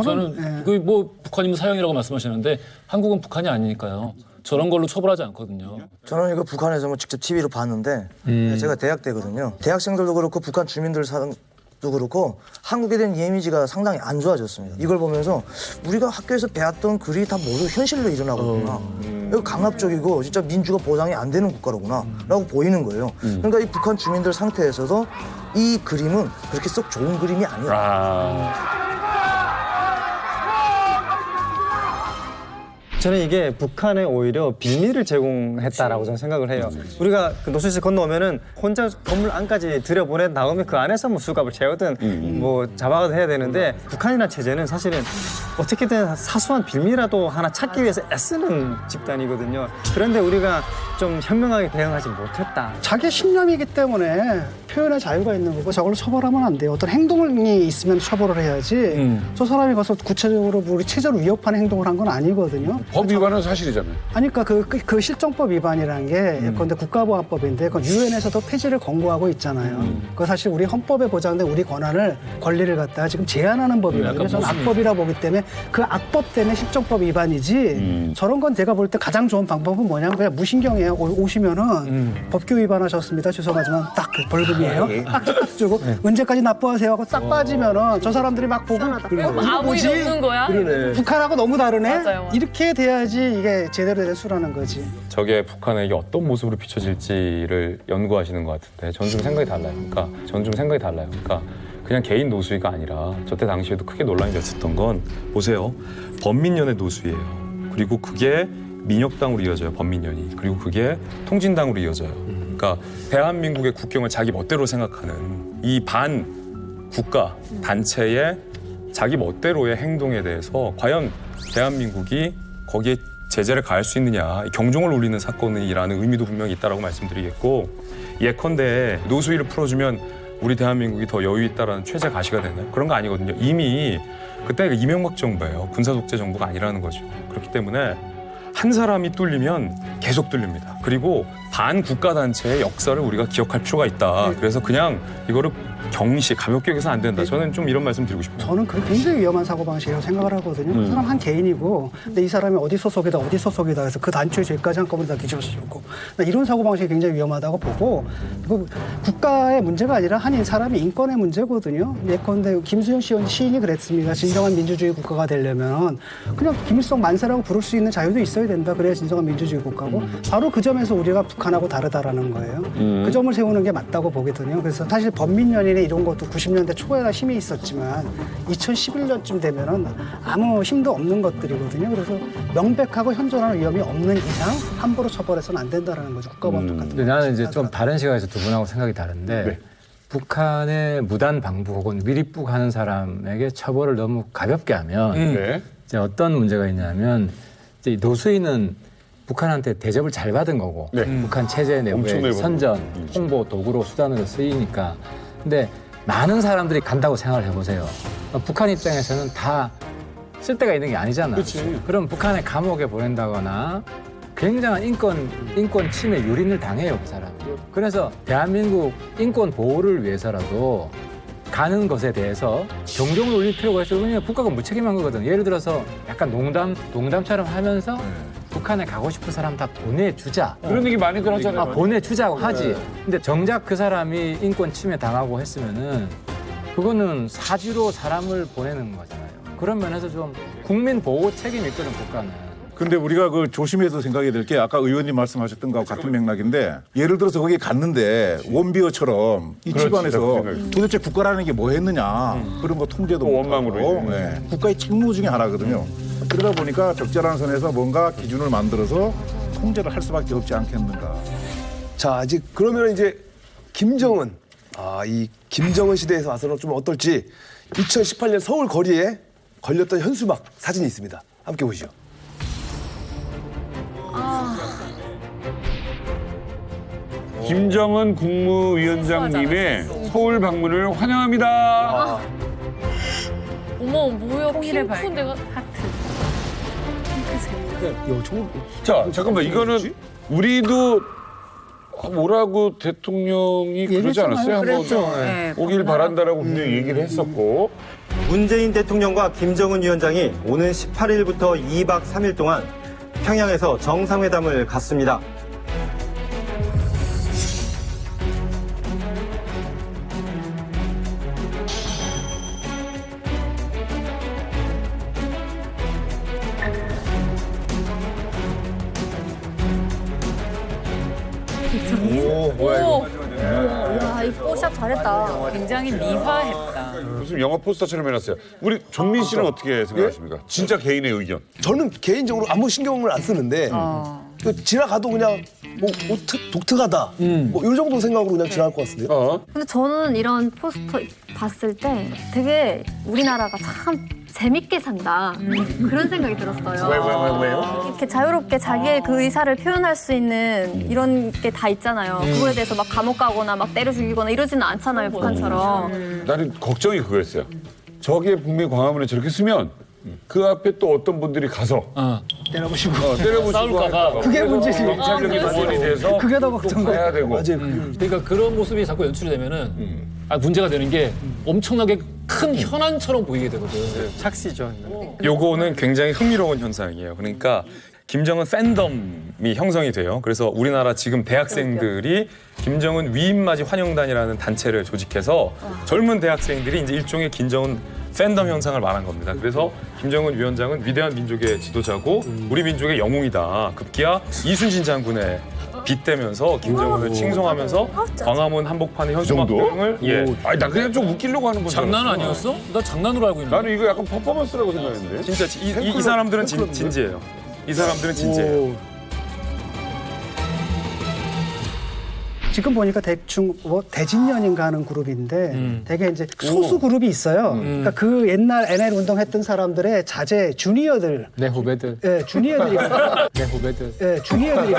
저는 그 뭐 북한이면 사형이라고 말씀하시는데 한국은 북한이 아니니까요. 저런 걸로 처벌하지 않거든요. 저는 이거 북한에서 뭐 직접 TV로 봤는데 제가 대학 때거든요. 대학생들도 그렇고 북한 주민들 도 그렇고 한국에 대한 이미지가 상당히 안 좋아졌습니다. 이걸 보면서 우리가 학교에서 배웠던 글이 다 모두 현실로 일어나고 있구나. 이거 강압적이고 진짜 민주가 보장이 안 되는 국가로구나 라고 보이는 거예요. 그러니까 이 북한 주민들 상태에서도 이 그림은 그렇게 썩 좋은 그림이 아니에요. 저는 이게 북한에 오히려 빌미를 제공했다라고 저는 생각을 해요. 우리가 그 노슬씨 건너오면은 혼자 건물 안까지 들여보낸 다음에 그 안에서 뭐 수갑을 채우든 뭐 잡아가도 해야 되는데 북한이라는 체제는 사실은 어떻게든 사소한 빌미라도 하나 찾기 위해서 애쓰는 집단이거든요. 그런데 우리가 좀 현명하게 대응하지 못했다. 자기 신념이기 때문에 표현의 자유가 있는 거고 저걸로 처벌하면 안 돼요. 어떤 행동이 있으면 처벌을 해야지. 저 사람이 가서 구체적으로 우리 체제를 위협하는 행동을 한 건 아니거든요. 법 위반은 사실이잖아요. 아니, 그러니까 그 실정법 위반이라는 게 예컨대 국가보안법인데 그건 유엔에서도 폐지를 권고하고 있잖아요. 그 사실 우리 헌법에 보장된 우리 권리를 갖다가 지금 제한하는 법이거든요. 저는 악법이라 보기 때문에 그 악법 때문에 실정법 위반이지. 저런 건 제가 볼 때 가장 좋은 방법은 뭐냐면 그냥 무신경이에요. 오시면은 법규 위반하셨습니다. 죄송하지만 딱 그 벌금이에요. 딱 주고 언제까지 납부하세요 하고 딱 빠지면은 저 사람들이 막 보고 아무 일 없는 거야? 북한하고 너무 다르네. 맞아요. 이렇게 돼야지 이게 제대로 된 수라는 거지. 저게 북한에게 어떤 모습으로 비춰질지를 연구하시는 것 같은데 전 좀 생각이 달라요. 그러니까 그냥 개인 노수위가 아니라 저때 당시에도 크게 논란이 됐었던 건 보세요. 범민련의 노수위예요. 그리고 그게 민혁당으로 이어져요. 범민련이. 그리고 그게 통진당으로 이어져요. 그러니까 대한민국의 국경을 자기 멋대로 생각하는 이 반국가 단체의 자기 멋대로의 행동에 대해서 과연 대한민국이 거기에 제재를 가할 수 있느냐, 경종을 울리는 사건이라는 의미도 분명히 있다라고 말씀드리겠고, 예컨대 노수위를 풀어주면 우리 대한민국이 더 여유 있다라는 최재 가시가 되나요? 그런 거 아니거든요. 이미 그때가 이명박 정부예요. 군사 독재 정부가 아니라는 거죠. 그렇기 때문에 한 사람이 뚫리면 계속 뚫립니다. 그리고 반국가 단체의 역사를 우리가 기억할 필요가 있다. 그래서 그냥 이거를 경시, 가볍게 여기서는 안 된다. 저는 좀 이런 말씀 드리고 싶어요. 저는 그게 굉장히 위험한 사고방식이라고 생각을 하거든요. 그 사람 한 개인이고, 근데 이 사람이 어디 소속이다, 어디 소속이다 해서 그 단체의 죄까지 한꺼번에 다 뒤집어쓰고, 이런 사고방식이 굉장히 위험하다고 보고, 그리고 국가의 문제가 아니라 한 사람의 인권의 문제거든요. 예컨대 김수영 시인이 그랬습니다. 진정한 민주주의 국가가 되려면 그냥 김일성 만세라고 부를 수 있는 자유도 있어야 된다. 그래야 진정한 민주주의 국가고, 바로 그 점에서 우리가 북한하고 다르다라는 거예요. 그 점을 세우는 게 맞다고 보거든요. 그래서 사실 범민연인의 이런 것도 90년대 초에나 힘이 있었지만 2011년쯤 되면은 아무 힘도 없는 것들이거든요. 그래서 명백하고 현존하는 위험이 없는 이상 함부로 처벌해서는 안 된다라는 거죠. 국가보안법 같은 거. 근데 나는 이제 좀 다른 시각에서 두 분하고 생각이 다른데 북한의 무단 방북 혹은 미립북하는 사람에게 처벌을 너무 가볍게 하면 이제 어떤 문제가 있냐면 이제 노수인은 북한한테 대접을 잘 받은 거고 북한 체제 내부의 선전, 홍보 도구로 수단으로 쓰이니까. 근데 많은 사람들이 간다고 생각을 해보세요. 북한 입장에서는 다 쓸데가 있는 게 아니잖아. 그럼 북한의 감옥에 보낸다거나 굉장한 인권 침해 유린을 당해요, 그 사람. 그래서 대한민국 인권 보호를 위해서라도 가는 것에 대해서 경종을 울릴 필요가 있어요. 왜냐하면 국가가 무책임한 거거든. 예를 들어서 약간 농담처럼 하면서 북한에 가고 싶은 사람 다 보내주자. 그런 얘기 많이들 하잖아요. 보내주자고 하지. 근데 정작 그 사람이 인권 침해 당하고 했으면은 그거는 사지로 사람을 보내는 거잖아요. 그런 면에서 좀 국민 보호 책임이 있거든, 국가는. 근데 우리가 그 조심해서 생각해야 될 게 아까 의원님 말씀하셨던 거하고 같은 맥락인데 예를 들어서 거기 갔는데 원비어처럼 이 집안에서 도대체 국가라는 게 뭐 했느냐 그런 거 통제도 원망으로 국가의 책무 중에 하나거든요. 그러다 보니까 적절한 선에서 뭔가 기준을 만들어서 통제를 할 수밖에 없지 않겠는가. 자, 이제 그러면 이제 김정은 이 김정은 시대에서 와서는 좀 어떨지 2018년 서울 거리에 걸렸던 현수막 사진이 있습니다. 함께 보시죠. 김정은 국무위원장님의 서울 방문을 환영합니다. 어머 뭐야 핑크 내가 하트. 자, 잠깐만 이거는 우리도 뭐라고 대통령이 그러지 않았어요? 한번 오길 바란다라고 분명히 얘기를 했었고. 문재인 대통령과 김정은 위원장이 오는 18일부터 2박 3일 동안 평양에서 정상회담을 갖습니다. 와, 이 뽀샵 잘했다. 굉장히 미화했다. 무슨 영화 포스터처럼 해놨어요. 우리 종민 씨는 어떻게 생각하십니까? 진짜 개인의 의견. 저는 개인적으로 아무 신경을 안 쓰는데 지나가도 그냥 뭐 독특하다 뭐 이 정도 생각으로 그냥 지나갈 것 같은데요. 근데 저는 이런 포스터 봤을 때 되게 우리나라가 참 재밌게 산다 그런 생각이 들었어요. 왜요? 이렇게 자유롭게 자기의 그 의사를 표현할 수 있는 이런 게 다 있잖아요. 그거에 대해서 막 감옥 가거나 막 때려 죽이거나 이러지는 않잖아요, 북한처럼. 나는 걱정이 그거였어요. 저게 분명히 광화문에 저렇게 쓰면 그 앞에 또 어떤 분들이 가서 때려보시고 싸울까봐. 그게 문제지. 경찰력이 동원이 돼서 그게 더 걱정돼. 해야 되고. 그러니까 그런 모습이 자꾸 연출이 되면은 문제가 되는 게 엄청나게 큰 현안처럼 보이게 되거든. 착시죠. 요거는 굉장히 흥미로운 현상이에요. 그러니까 김정은 팬덤이 형성이 돼요. 그래서 우리나라 지금 대학생들이 김정은 위임맞이 환영단이라는 단체를 조직해서 젊은 대학생들이 이제 일종의 김정은 팬덤 현상을 말한 겁니다. 그래서 김정은 위원장은 위대한 민족의 지도자고 우리 민족의 영웅이다. 급기야 이순신 장군의 빗대면서 김정은을 칭송하면서 광화문 한복판의 현수막 등을 아니 나 그냥 좀 웃기려고 하는 건줄 장난 아니었어? 나 장난으로 알고 있는데. 나는 이거 약간 퍼포먼스라고 생각했는데. 진짜 이 사람들은 진지해요. 이 사람들은 진지해요. 지금 보니까 대충 뭐 대진년인가 하는 그룹인데 되게 이제 소수 그룹이 있어요. 그러니까 그 옛날 NL 운동했던 사람들의 자제 주니어들. 내 후배들. 예, 주니어들이. 내 후배들. 예, 주니어들이.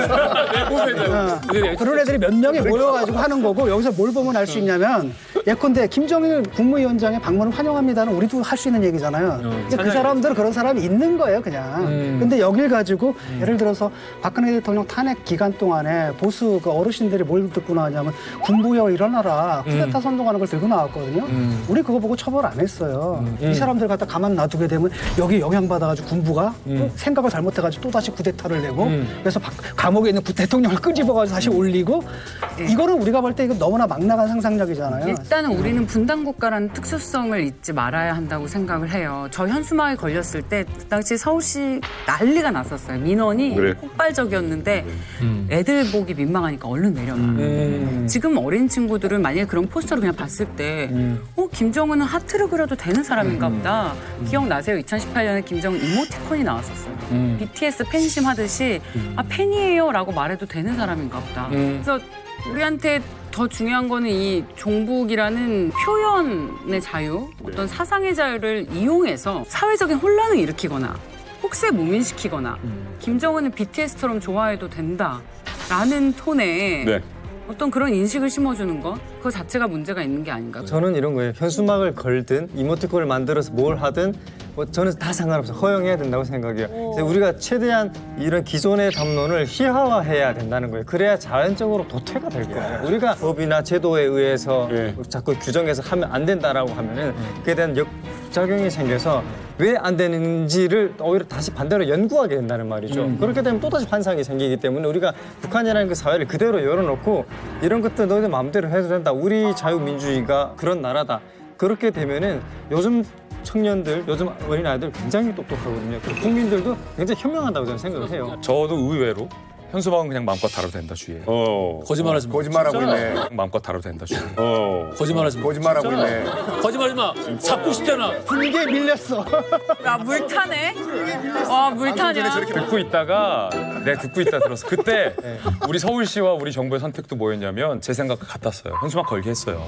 그런 애들이 몇 명이 모여가지고 하는 거고 여기서 뭘 보면 알 수 있냐면 예컨대 김정일 국무위원장의 방문을 환영합니다는 우리도 할 수 있는 얘기잖아요. 근데 그 사람들은 그런 사람이 있는 거예요, 그냥. 근데 여길 가지고 예를 들어서 박근혜 대통령 탄핵 기간 동안에 보수 그 어르신들이 뭘 듣고 나왔냐면 군부여 일어나라 쿠데타 선동하는 걸 들고 나왔거든요. 우리 그거 보고 처벌 안 했어요. 이 사람들 갖다 가만 놔두게 되면 여기 영향받아가지고 군부가 또 생각을 잘못해가지고 또 다시 쿠데타를 내고 그래서 감옥에 있는 대통령을 끄집어가지고 다시 올리고 이거는 우리가 볼 때 이거 너무나 막 나간 상상력이잖아요. 일단은 우리는 분단국가라는 특수성을 잊지 말아야 한다고 생각을 해요. 저 현수막에 걸렸을 때 그 당시 서울시 난리가 났었어요. 민원이 그래. 폭발적이었는데 애들 보기 민망하니까 얼른 내려놔. 지금 어린 친구들은 만약에 그런 포스터를 그냥 봤을 때 김정은은 하트를 그려도 되는 사람인가 보다. 기억나세요? 2018년에 김정은 이모티콘이 나왔었어요. BTS 팬심 하듯이 팬이에요 라고 말해도 되는 사람인가 보다. 그래서 우리한테 더 중요한 거는 이 종북이라는 표현의 자유, 어떤 사상의 자유를 이용해서 사회적인 혼란을 일으키거나 혹세무민시키거나 김정은은 BTS처럼 좋아해도 된다라는 톤의 네. 어떤 그런 인식을 심어주는 것, 그거 자체가 문제가 있는 게 아닌가. 저는 이런 거예요. 현수막을 걸든 이모티콘을 만들어서 뭘 하든 뭐 저는 다 상관없어요. 허용해야 된다고 생각해요. 근데 우리가 최대한 이런 기존의 담론을 희화화해야 된다는 거예요. 그래야 자연적으로 도태가 될 거예요. 우리가 법이나 제도에 의해서 자꾸 규정해서 하면 안 된다라고 하면은 그에 대한 역작용이 생겨서 왜 안 되는지를 오히려 다시 반대로 연구하게 된다는 말이죠. 그렇게 되면 또다시 환상이 생기기 때문에 우리가 북한이라는 그 사회를 그대로 열어놓고 이런 것들 너희들 마음대로 해도 된다. 우리 자유민주주의가 그런 나라다. 그렇게 되면은 요즘 청년들, 요즘 어린아이들 굉장히 똑똑하거든요. 그리고 국민들도 굉장히 현명하다고 저는 생각을 해요. 저도 의외로 현수막은 그냥 마음껏 다뤄도 된다 주의예요. 거짓말하지 마. 거짓말하고 진짜? 있네. 마음껏 다뤄도 된다 주의. 거짓말하지 마. 거짓말하고 진짜? 있네. 거짓말하지 마. 잡고 싶잖아. 분기에 밀렸어. 야, 물 타네? 와, 물 타냐? 듣고 있다가 듣고 있다 들었어. 그때 우리 서울시와 우리 정부의 선택도 뭐였냐면 제 생각과 같았어요. 현수막 걸게 했어요.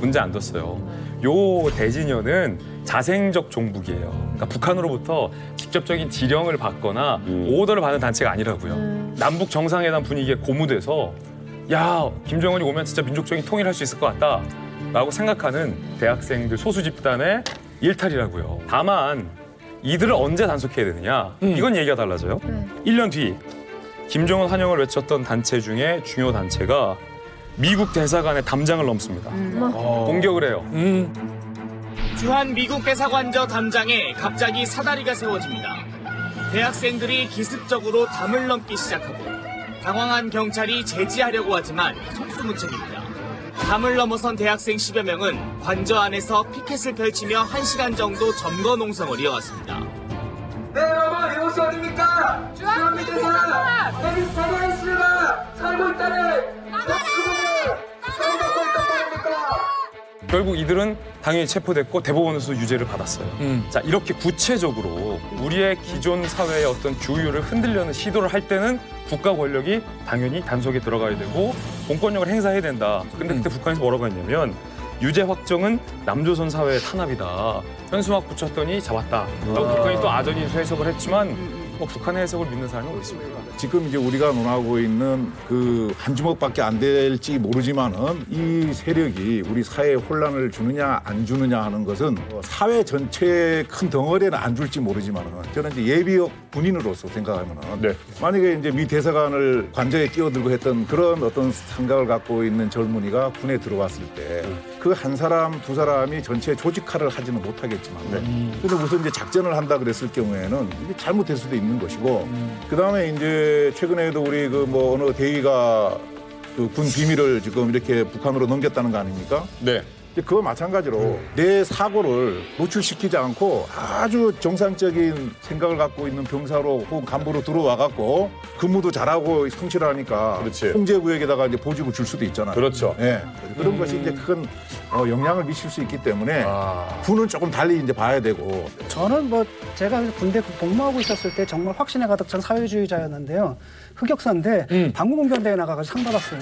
문제 안 뒀어요. 요 대진연은 자생적 종북이에요. 그러니까 북한으로부터 직접적인 지령을 받거나 오더를 받는 단체가 아니라고요. 남북 정상회담 분위기에 고무돼서 야, 김정은이 오면 진짜 민족적인 통일할 수 있을 것 같다 라고 생각하는 대학생들 소수 집단의 일탈이라고요. 다만 이들을 언제 단속해야 되느냐, 이건 얘기가 달라져요. 1년 뒤 김정은 환영을 외쳤던 단체 중에 중요 단체가 미국 대사관의 담장을 넘습니다. 공격을 해요. 주한 미국 대사관저 담장에 갑자기 사다리가 세워집니다. 대학생들이 기습적으로 담을 넘기 시작하고 당황한 경찰이 제지하려고 하지만 속수무책입니다. 담을 넘어선 대학생 10여 명은 관저 안에서 피켓을 펼치며 1시간 정도 점거 농성을 이어갔습니다. 네, 여러분, 이곳이 어딥니까? 주한 미국 대사관! 여기 살아있습니다! 살고 있다는! 죽음을 살고 있다는 겁니까? 결국 이들은 당연히 체포됐고 대법원에서 유죄를 받았어요. 자, 이렇게 구체적으로 우리의 기존 사회의 어떤 규율을 흔들려는 시도를 할 때는 국가 권력이 당연히 단속에 들어가야 되고 공권력을 행사해야 된다. 근데 그때 북한에서 뭐라고 했냐면 유죄 확정은 남조선 사회의 탄압이다. 현수막 붙였더니 잡았다. 북한이 또 아전인수 해석을 했지만 뭐 북한의 해석을 믿는 사람이 어디 있습니까? 지금 이제 우리가 논하고 있는 그 한 주먹밖에 안 될지 모르지만은 이 세력이 우리 사회에 혼란을 주느냐 안 주느냐 하는 것은 사회 전체의 큰 덩어리는 안 줄지 모르지만은 저는 이제 예비역 군인으로서 생각하면은 만약에 이제 미 대사관을 관저에 끼어들고 했던 그런 어떤 생각을 갖고 있는 젊은이가 군에 들어왔을 때 그 한 사람 두 사람이 전체 조직화를 하지는 못하겠지만 근데 우선 이제 작전을 한다 그랬을 경우에는 이게 잘못될 수도 있는 것이고 그다음에 이제 최근에도 우리 그 뭐 어느 대위가 그 군 비밀을 지금 이렇게 북한으로 넘겼다는 거 아닙니까? 네. 그거 마찬가지로 내 사고를 노출시키지 않고 아주 정상적인 생각을 갖고 있는 병사로 혹은 간부로 들어와 갖고 근무도 잘하고 성취를 하니까 통제 구역에다가 이제 보직을 줄 수도 있잖아요. 그렇죠. 네. 그런 것이 이제 큰 영향을 미칠 수 있기 때문에 군은 조금 달리 이제 봐야 되고. 저는 뭐 제가 군대 복무하고 있었을 때 정말 확신에 가득 찬 사회주의자였는데요. 흑역사인데 방공병대에 나가서 상 받았어요.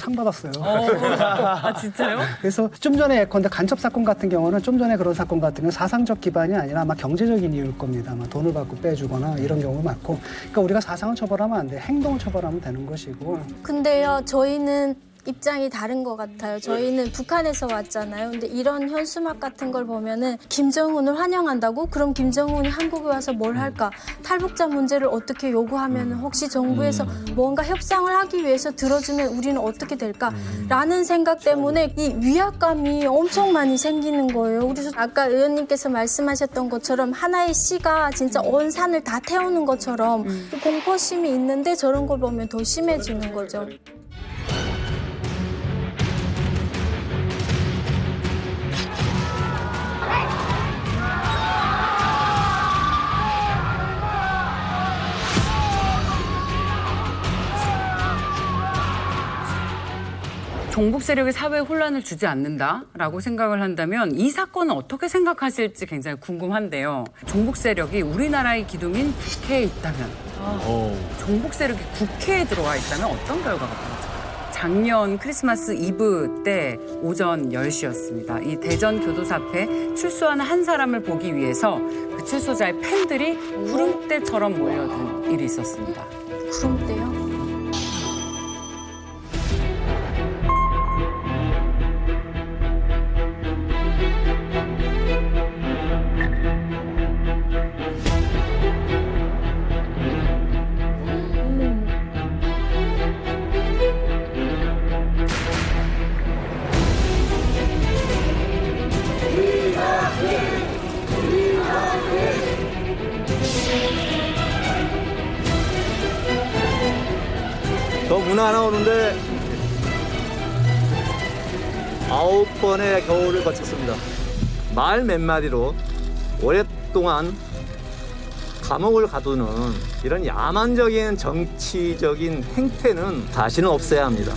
상 받았어요. 아, 진짜요? 그래서 좀 전에 예컨대 간첩 사건 같은 경우는 좀 전에 그런 사건 같은 경우는 사상적 기반이 아니라 아마 경제적인 이유일 겁니다. 아마 돈을 받고 빼주거나 이런 경우가 많고. 그러니까 우리가 사상을 처벌하면 안 돼. 행동을 처벌하면 되는 것이고. 근데요, 저희는 입장이 다른 것 같아요. 저희는 북한에서 왔잖아요. 근데 이런 현수막 같은 걸 보면은 김정은을 환영한다고? 그럼 김정은이 한국에 와서 뭘 할까? 탈북자 문제를 어떻게 요구하면 혹시 정부에서 뭔가 협상을 하기 위해서 들어주면 우리는 어떻게 될까? 라는 생각 때문에 이 위압감이 엄청 많이 생기는 거예요. 그래서 아까 의원님께서 말씀하셨던 것처럼 하나의 시가 진짜 온 산을 다 태우는 것처럼 공포심이 있는데 저런 걸 보면 더 심해지는 거죠. 종북 세력이 사회에 혼란을 주지 않는다라고 생각을 한다면 이 사건은 어떻게 생각하실지 굉장히 궁금한데요. 종북 세력이 우리나라의 기둥인 국회에 있다면, 종북 세력이 국회에 들어와 있다면 어떤 결과가 나올까요? 작년 크리스마스 이브 때 오전 10시였습니다. 이 대전 교도소 앞에 출소하는 한 사람을 보기 위해서 그 출소자의 팬들이 구름대처럼 몰려든 일이 있었습니다. 구름대요? 저 문 하나 오는데 9번의 겨울을 거쳤습니다. 말 몇 마디로 오랫동안 감옥을 가두는 이런 야만적인 정치적인 행태는 다시는 없애야 합니다.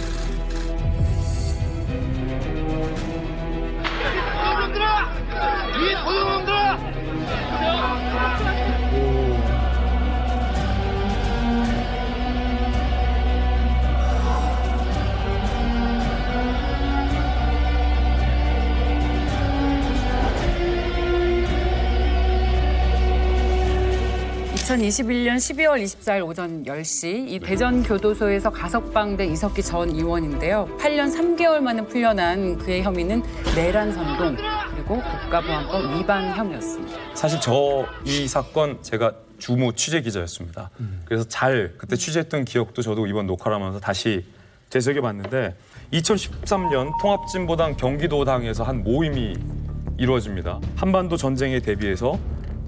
(2021년 12월 24일) 오전 10시 이 대전 교도소에서 가석방된 이석기 전 의원인데요. 8년 3개월 만에 풀려난 그의 혐의는 내란 선동 그리고 국가보안법 위반 혐의였습니다. 사실 이 사건 제가 주무 취재 기자였습니다. 그래서 그때 취재했던 기억도 저도 이번 녹화를 하면서 다시 되새겨봤는데 2013년 통합진보당 경기도당에서 한 모임이 이루어집니다. 한반도 전쟁에 대비해서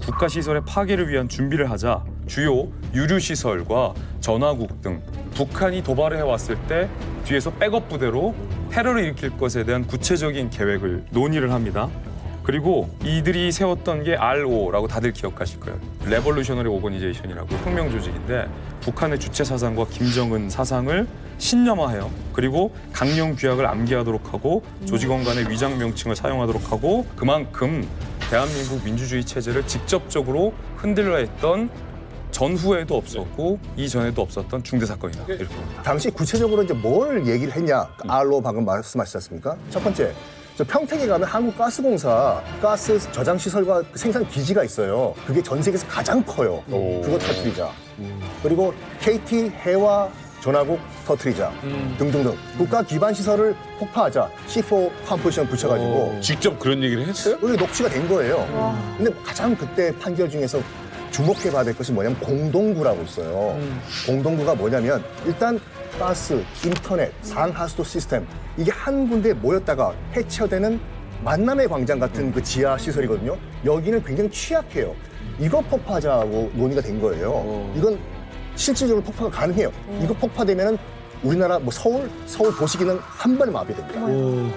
국가시설의 파괴를 위한 준비를 하자 주요 유류시설과 전화국 등 북한이 도발을 해왔을 때 뒤에서 백업 부대로 테러를 일으킬 것에 대한 구체적인 계획을 논의를 합니다. 그리고 이들이 세웠던 게 RO라고 다들 기억하실 거예요. 레볼루셔너리 오거니제이션이라고 혁명 조직인데 북한의 주체 사상과 김정은 사상을 신념화해요. 그리고 강령 규약을 암기하도록 하고 조직원 간의 위장 명칭을 사용하도록 하고 그만큼 대한민국 민주주의 체제를 직접적으로 흔들려 했던 전후에도 없었고 이전에도 없었던 중대 사건이다. 이렇게 봅니다. 당시 구체적으로 이제 뭘 얘기를 했냐? R로 방금 말씀하셨지 않습니까? 첫 번째, 저 평택에 가면 한국가스공사 가스 저장 시설과 생산 기지가 있어요. 그게 전 세계에서 가장 커요. 그거 터뜨리자. 그리고 KT 해와 전화국 터뜨리자 등등등 국가 기반 시설을 폭파하자. C4 컴포지션 붙여가지고 직접 그런 얘기를 했어요? 그게 녹취가 된 거예요. 근데 가장 그때 판결 중에서 주목해봐야 될 것이 뭐냐면 공동구라고 있어요. 공동구가 뭐냐면 일단 가스, 인터넷, 상하수도 시스템 이게 한 군데에 모였다가 해체되는 만남의 광장 같은 그 지하 시설이거든요. 여기는 굉장히 취약해요. 이거 폭파하자고 논의가 된 거예요. 이건 실질적으로 폭파가 가능해요. 이거 폭파되면은 우리나라 뭐 서울 도시기능 한 번에 마비됩니다.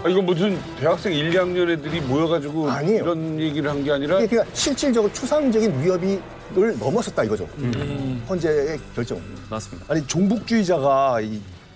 이건 무슨 대학생 1, 2학년 애들이 모여가지고 아니에요. 이런 얘기를 한 게 아니라 그러니까 실질적으로 추상적인 위협을 넘어섰다 이거죠. 헌재의 결정. 맞습니다. 아니 종북주의자가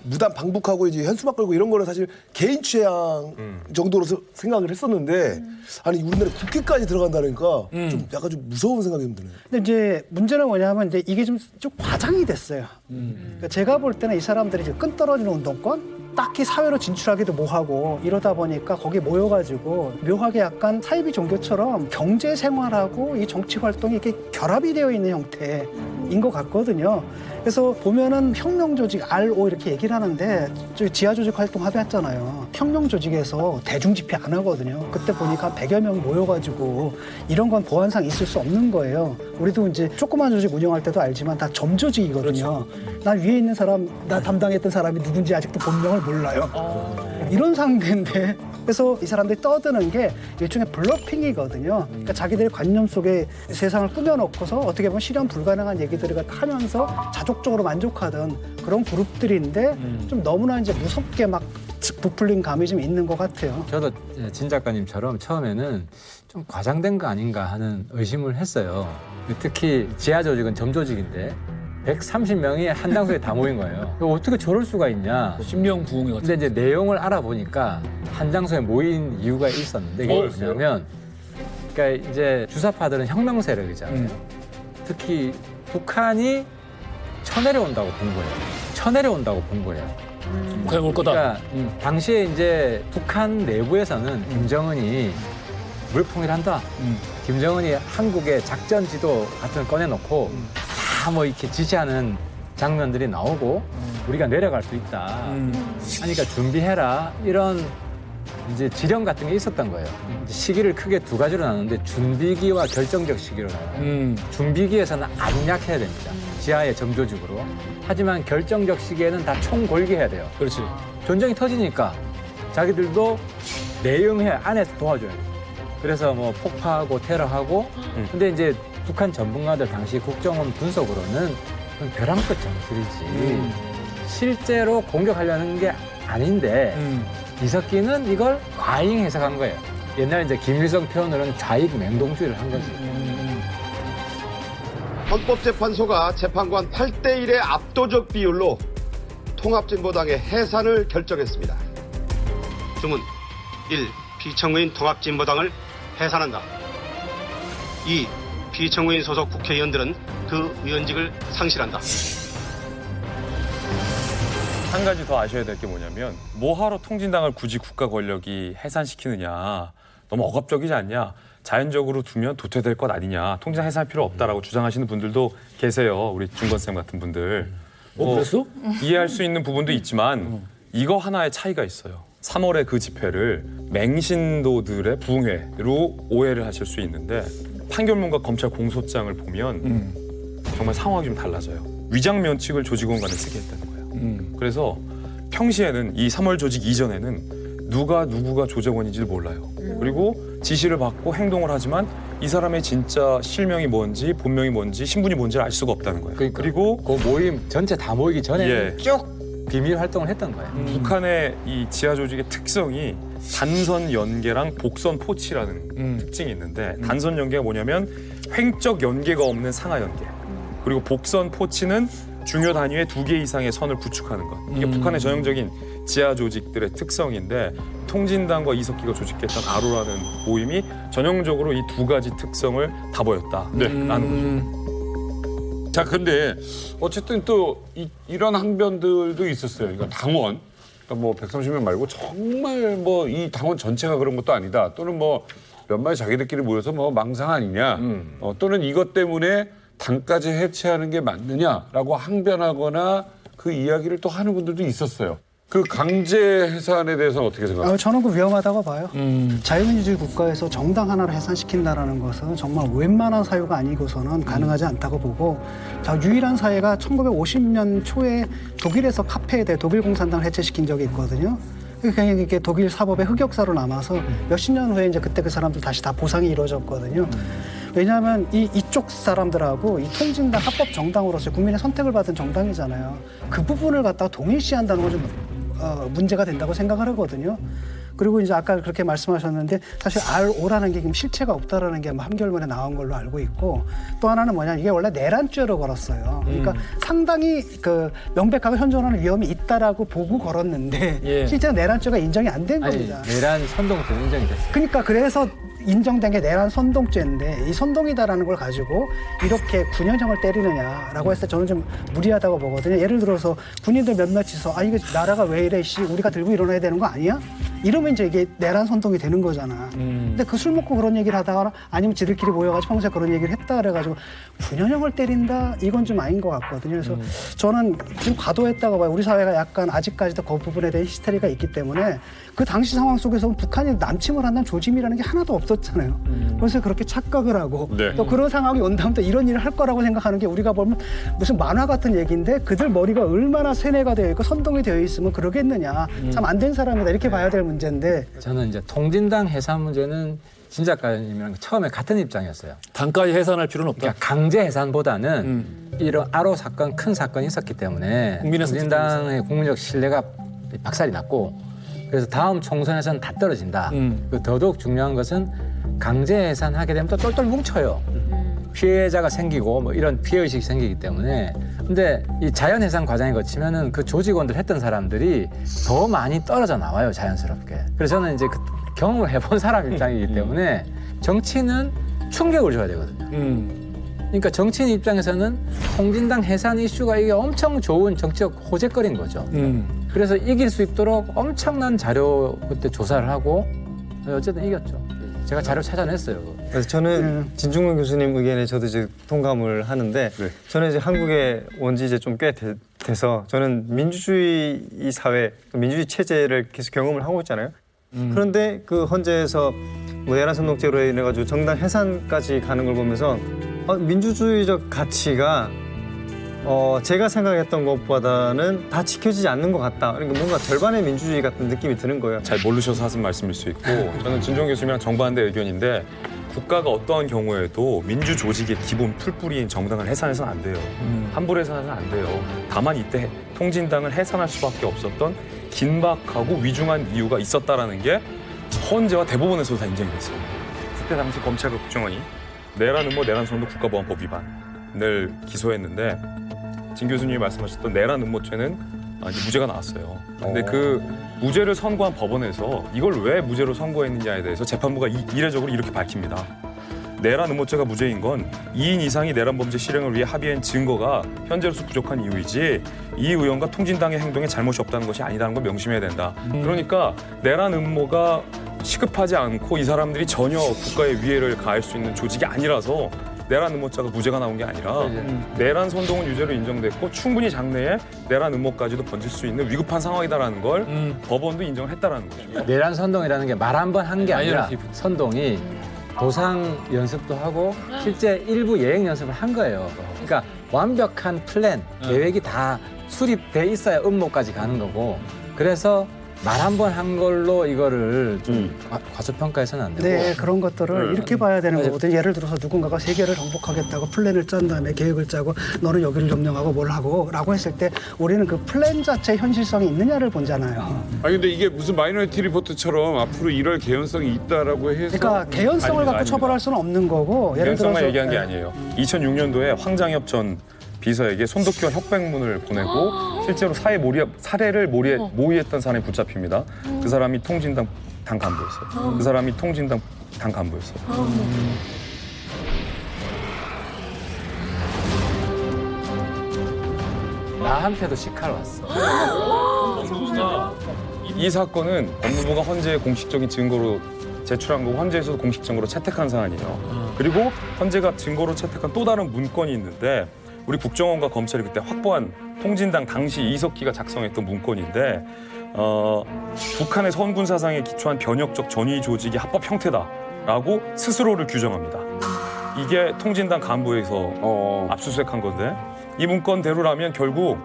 무단 방북하고 이제 현수막 걸고 이런 거는 사실 개인 취향 정도로 생각을 했었는데 아니 우리나라 국회까지 들어간다니까 좀 약간 좀 무서운 생각이 좀 드네요. 근데 이제 문제는 뭐냐면 이제 이게 좀 과장이 됐어요. 그러니까 제가 볼 때는 이 사람들이 이제 끈 떨어지는 운동권 딱히 사회로 진출하기도 뭐하고 이러다 보니까 거기 모여가지고 묘하게 약간 사이비 종교처럼 경제 생활하고 이 정치 활동이 이렇게 결합이 되어 있는 형태인 것 같거든요. 그래서 보면은 혁명 조직 RO 이렇게 얘기를 하는데 저희 지하 조직 활동 합의했잖아요. 혁명 조직에서 대중 집회 안 하거든요. 그때 보니까 100여 명 모여가지고 이런 건 보안상 있을 수 없는 거예요. 우리도 이제 조그만 조직 운영할 때도 알지만 다 점조직이거든요. 난 위에 있는 사람, 나 담당했던 사람이 누군지 아직도 본명을 몰라요. 이런 상태인데 그래서 이 사람들이 떠드는 게 일종의 블러핑이거든요. 그러니까 자기들의 관념 속에 세상을 꾸며놓고서 어떻게 보면 실현 불가능한 얘기들을 하면서 자족적으로 만족하던 그런 그룹들인데 좀 너무나 이제 무섭게 막 부풀린 감이 좀 있는 것 같아요. 저도 진 작가님처럼 처음에는 좀 과장된 거 아닌가 하는 의심을 했어요. 특히 지하 조직은 점 조직인데 130명이 한 장소에 다 모인 거예요. 어떻게 저럴 수가 있냐. 심령 부흥회 같은. 근데 이제 내용을 알아보니까 한 장소에 모인 이유가 있었는데 이게 뭐냐면, 그러니까 이제 주사파들은 혁명 세력이잖아요. 특히 북한이 쳐내려온다고 본 거예요. 쳐내려온다고 본 거예요. 북한이 올 거다. 그러니까 당시에 이제 북한 내부에서는 김정은이 물풍이를 한다. 김정은이 한국의 작전 지도 같은 걸 꺼내놓고 다 뭐 이렇게 지시하는 장면들이 나오고 우리가 내려갈 수 있다. 하니까 준비해라. 이런 이제 지령 같은 게 있었던 거예요. 시기를 크게 두 가지로 나누는데 준비기와 결정적 시기로 나눠요. 준비기에서는 안 약해야 됩니다. 지하의 점조직으로. 하지만 결정적 시기에는 다 총골기해야 돼요. 그렇지. 전쟁이 터지니까 자기들도 내응해 안에서 도와줘야 돼요. 그래서 뭐 폭파하고 테러하고 근데 이제 북한 전문가들 당시 국정원 분석으로는 벼랑 끝 전술이지 실제로 공격하려는 게 아닌데 이석기는 이걸 과잉 해석한 거예요. 옛날 이제 김일성 표현으로는 좌익 맹동주의를 한 거지. 헌법재판소가 재판관 8대1의 압도적 비율로 통합진보당의 해산을 결정했습니다. 주문 1. 비청구인 통합진보당을 해산한다. 2. 비청구인 소속 국회의원들은 그 의원직을 상실한다. 한 가지 더 아셔야 될 게 뭐냐면 뭐하러 통진당을 굳이 국가 권력이 해산시키느냐. 너무 억압적이지 않냐. 자연적으로 두면 도태될 것 아니냐. 통진당 해산할 필요 없다라고 주장하시는 분들도 계세요. 우리 준건쌤 같은 분들. 그랬어? 이해할 수 있는 부분도 있지만 이거 하나의 차이가 있어요. 3월에 그 집회를 맹신도들의 부흥회로 오해를 하실 수 있는데 판결문과 검찰 공소장을 보면 정말 상황이 좀 달라져요. 위장 면칙을 조직원 간에 쓰게 했다는 거예요. 그래서 평시에는 이 3월 조직 이전에는 누구가 조직원인지를 몰라요. 그리고 지시를 받고 행동을 하지만 이 사람의 진짜 실명이 뭔지 본명이 뭔지 신분이 뭔지를 알 수가 없다는 거예요. 그리고 그 모임 전체 다 모이기 전에 쭉 비밀 활동을 했던 거예요. 북한의 이 지하 조직의 특성이 단선 연계랑 복선 포치라는 특징이 있는데 단선 연계가 뭐냐면 횡적 연계가 없는 상하 연계. 그리고 복선 포치는 중요 단위의 2개 이상의 선을 구축하는 것. 이게 북한의 전형적인 지하 조직들의 특성인데 통진당과 이석기가 조직했던 아로라는 모임이 전형적으로 이 두 가지 특성을 다 보였다라는 거죠. 자, 근데 어쨌든 또 이런 항변들도 있었어요. 그러니까 당원, 그러니까 뭐 130명 말고 정말 뭐 이 당원 전체가 그런 것도 아니다. 또는 뭐 몇몇 자기들끼리 모여서 뭐 망상 아니냐. 또는 이것 때문에 당까지 해체하는 게 맞느냐라고 항변하거나 그 이야기를 또 하는 분들도 있었어요. 그 강제 해산에 대해서는 어떻게 생각하세요? 저는 그 위험하다고 봐요. 자유민주주의 국가에서 정당 하나를 해산시킨다는 것은 정말 웬만한 사유가 아니고서는 가능하지 않다고 보고 유일한 사례가 1950년 초에 독일에서 카페에 독일 공산당을 해체시킨 적이 있거든요. 그냥 이게 독일 사법의 흑역사로 남아서 몇십 년 후에 이제 그때 그 사람들 다시 다 보상이 이루어졌거든요. 왜냐하면 이쪽 사람들하고 이 통진당 합법 정당으로서 국민의 선택을 받은 정당이잖아요. 그 부분을 갖다가 동일시한다는 건 좀 문제가 된다고 생각을 하거든요. 그리고 이제 아까 그렇게 말씀하셨는데 사실 RO라는 게 지금 실체가 없다라는 게 한겨울 만에 나온 걸로 알고 있고 또 하나는 뭐냐 이게 원래 내란죄로 걸었어요. 그러니까 상당히 그 명백하게 현존하는 위험이 있다라고 보고 걸었는데 실제로 내란죄가 인정이 안 된 겁니다. 내란 선동죄 인정이 됐어요. 그러니까 그래서 인정된 게 내란 선동죄인데 이 선동이다라는 걸 가지고 이렇게 9년형을 때리느냐라고 했을 때 저는 좀 무리하다고 보거든요. 예를 들어서 군인들 몇몇이서 이거 나라가 왜 이래 씨 우리가 들고 일어나야 되는 거 아니야? 이러면 이제 이게 내란 선동이 되는 거잖아. 근데 그 술 먹고 그런 얘기를 하다가 아니면 지들끼리 모여가지고 평소에 그런 얘기를 했다 그래가지고 9년형을 때린다? 이건 좀 아닌 것 같거든요. 그래서 저는 좀 과도했다고 봐요. 우리 사회가 약간 아직까지도 그 부분에 대한 히스테리가 있기 때문에 그 당시 상황 속에서 북한이 남침을 한다는 조짐이라는 게 하나도 없었잖아요. 그래서 그렇게 착각을 하고 또 그런 상황이 온다면 또 이런 일을 할 거라고 생각하는 게 우리가 보면 무슨 만화 같은 얘기인데 그들 머리가 얼마나 세뇌가 되어 있고 선동이 되어 있으면 그러겠느냐. 참 안 된 사람이다 이렇게 봐야 될 문제인데 저는 이제 통진당 해산 문제는 진 작가님이랑 처음에 같은 입장이었어요. 단까지 해산할 필요는 없다. 그러니까 강제 해산보다는 이런 아로 사건, 큰 사건이 있었기 때문에 통진당의 국민적 신뢰가 박살이 났고 그래서 다음 총선에서는 다 떨어진다. 더더욱 중요한 것은 강제 해산하게 되면 또 똘똘 뭉쳐요. 피해자가 생기고 뭐 이런 피해의식이 생기기 때문에 근데 이 자연 해산 과정에 거치면은 그 조직원들 했던 사람들이 더 많이 떨어져 나와요 자연스럽게. 그래서 저는 이제 그 경험을 해본 사람 입장이기 때문에 정치는 충격을 줘야 되거든요. 그러니까 정치인 입장에서는 통진당 해산 이슈가 이게 엄청 좋은 정치적 호재거리인 거죠. 그래서 이길 수 있도록 엄청난 자료 그때 조사를 하고 어쨌든 이겼죠. 제가 자료 찾아냈어요. 그래서 저는 진중권 교수님 의견에 저도 이제 동감을 하는데 저는 이제 한국에 온 지 이제 좀 꽤 돼서 저는 민주주의 이 사회, 민주주의 체제를 계속 경험을 하고 있잖아요. 그런데 그 헌재에서 뭐 내란 선동죄로 인해 가지고 정당 해산까지 가는 걸 보면서 민주주의적 가치가 제가 생각했던 것보다는 다 지켜지지 않는 것 같다. 그러니까 뭔가 절반의 민주주의 같은 느낌이 드는 거예요. 잘 모르셔서 하신 말씀일 수 있고 저는 진종 교수님이랑 정반대 의견인데 국가가 어떠한 경우에도 민주 조직의 기본 풀뿌리인 정당을 해산해서는 안 돼요. 함부로 해산해서는 안 돼요. 다만 이때 통진당을 해산할 수밖에 없었던 긴박하고 위중한 이유가 있었다라는 게 헌재와 대법원에서도 다 인정이 됐어요. 그때 당시 검찰 국정원이 내란 음모, 내란 선동 국가보안법 위반을 기소했는데 진 교수님이 말씀하셨던 내란 음모죄는 이제 무죄가 나왔어요. 근데 그 무죄를 선고한 법원에서 이걸 왜 무죄로 선고했느냐에 대해서 재판부가 이례적으로 이렇게 밝힙니다. 내란 음모죄가 무죄인 건 2인 이상이 내란 범죄 실행을 위해 합의한 증거가 현재로서 부족한 이유이지 이 의원과 통진당의 행동에 잘못이 없다는 것이 아니라는 걸 명심해야 된다. 그러니까 내란 음모가 시급하지 않고 이 사람들이 전혀 국가에 위해를 가할 수 있는 조직이 아니라서 내란 음모죄가 무죄가 나온 게 아니라 내란 선동은 유죄로 인정됐고 충분히 장래에 내란 음모까지도 번질 수 있는 위급한 상황이다라는 걸 법원도 인정을 했다라는 거죠. 내란 선동이라는 게 말 한 번 한 게 아니라 선동이 도상 연습도 하고 실제 일부 예행 연습을 한 거예요. 그러니까 완벽한 플랜, 계획이 다 수립돼 있어야 음모까지 가는 거고 그래서 말 한 번 한 걸로 이거를 좀 과소평가해서는 안 되고 네, 그런 것들을 이렇게 봐야 되는 거거든요. 예를 들어서 누군가가 세계를 정복하겠다고 플랜을 짠 다음에 계획을 짜고 너는 여기를 점령하고 뭘 하고 라고 했을 때 우리는 그 플랜 자체의 현실성이 있느냐를 보잖아요. 아니 근데 이게 무슨 마이너리티 리포트처럼 앞으로 이럴 개연성이 있다라고 해서 그러니까 개연성을 갖고 처벌할 수는 없는 거고 예를 들어서 개연성만 얘기한 게 아니에요. 2006년도에 황장엽 전 비서에게 손도끼와 협백문을 보내고 실제로 살해를 모의했던 사람이 붙잡힙니다. 그 사람이 통진당 당 간부였어요. 그 사람이 통진당 당 간부였어요. 나한테도 식칼 왔어. 이 사건은 법무부가 헌재에 공식적인 증거로 제출한 거고 헌재에서도 공식적으로 채택한 사안이에요. 그리고 헌재가 증거로 채택한 또 다른 문건이 있는데 우리 국정원과 검찰이 그때 확보한 통진당 당시 이석기가 작성했던 문건인데 북한의 선군 사상에 기초한 변혁적 전위 조직이 합법 형태다라고 스스로를 규정합니다. 이게 통진당 간부에서 압수수색한 건데 이 문건대로라면 결국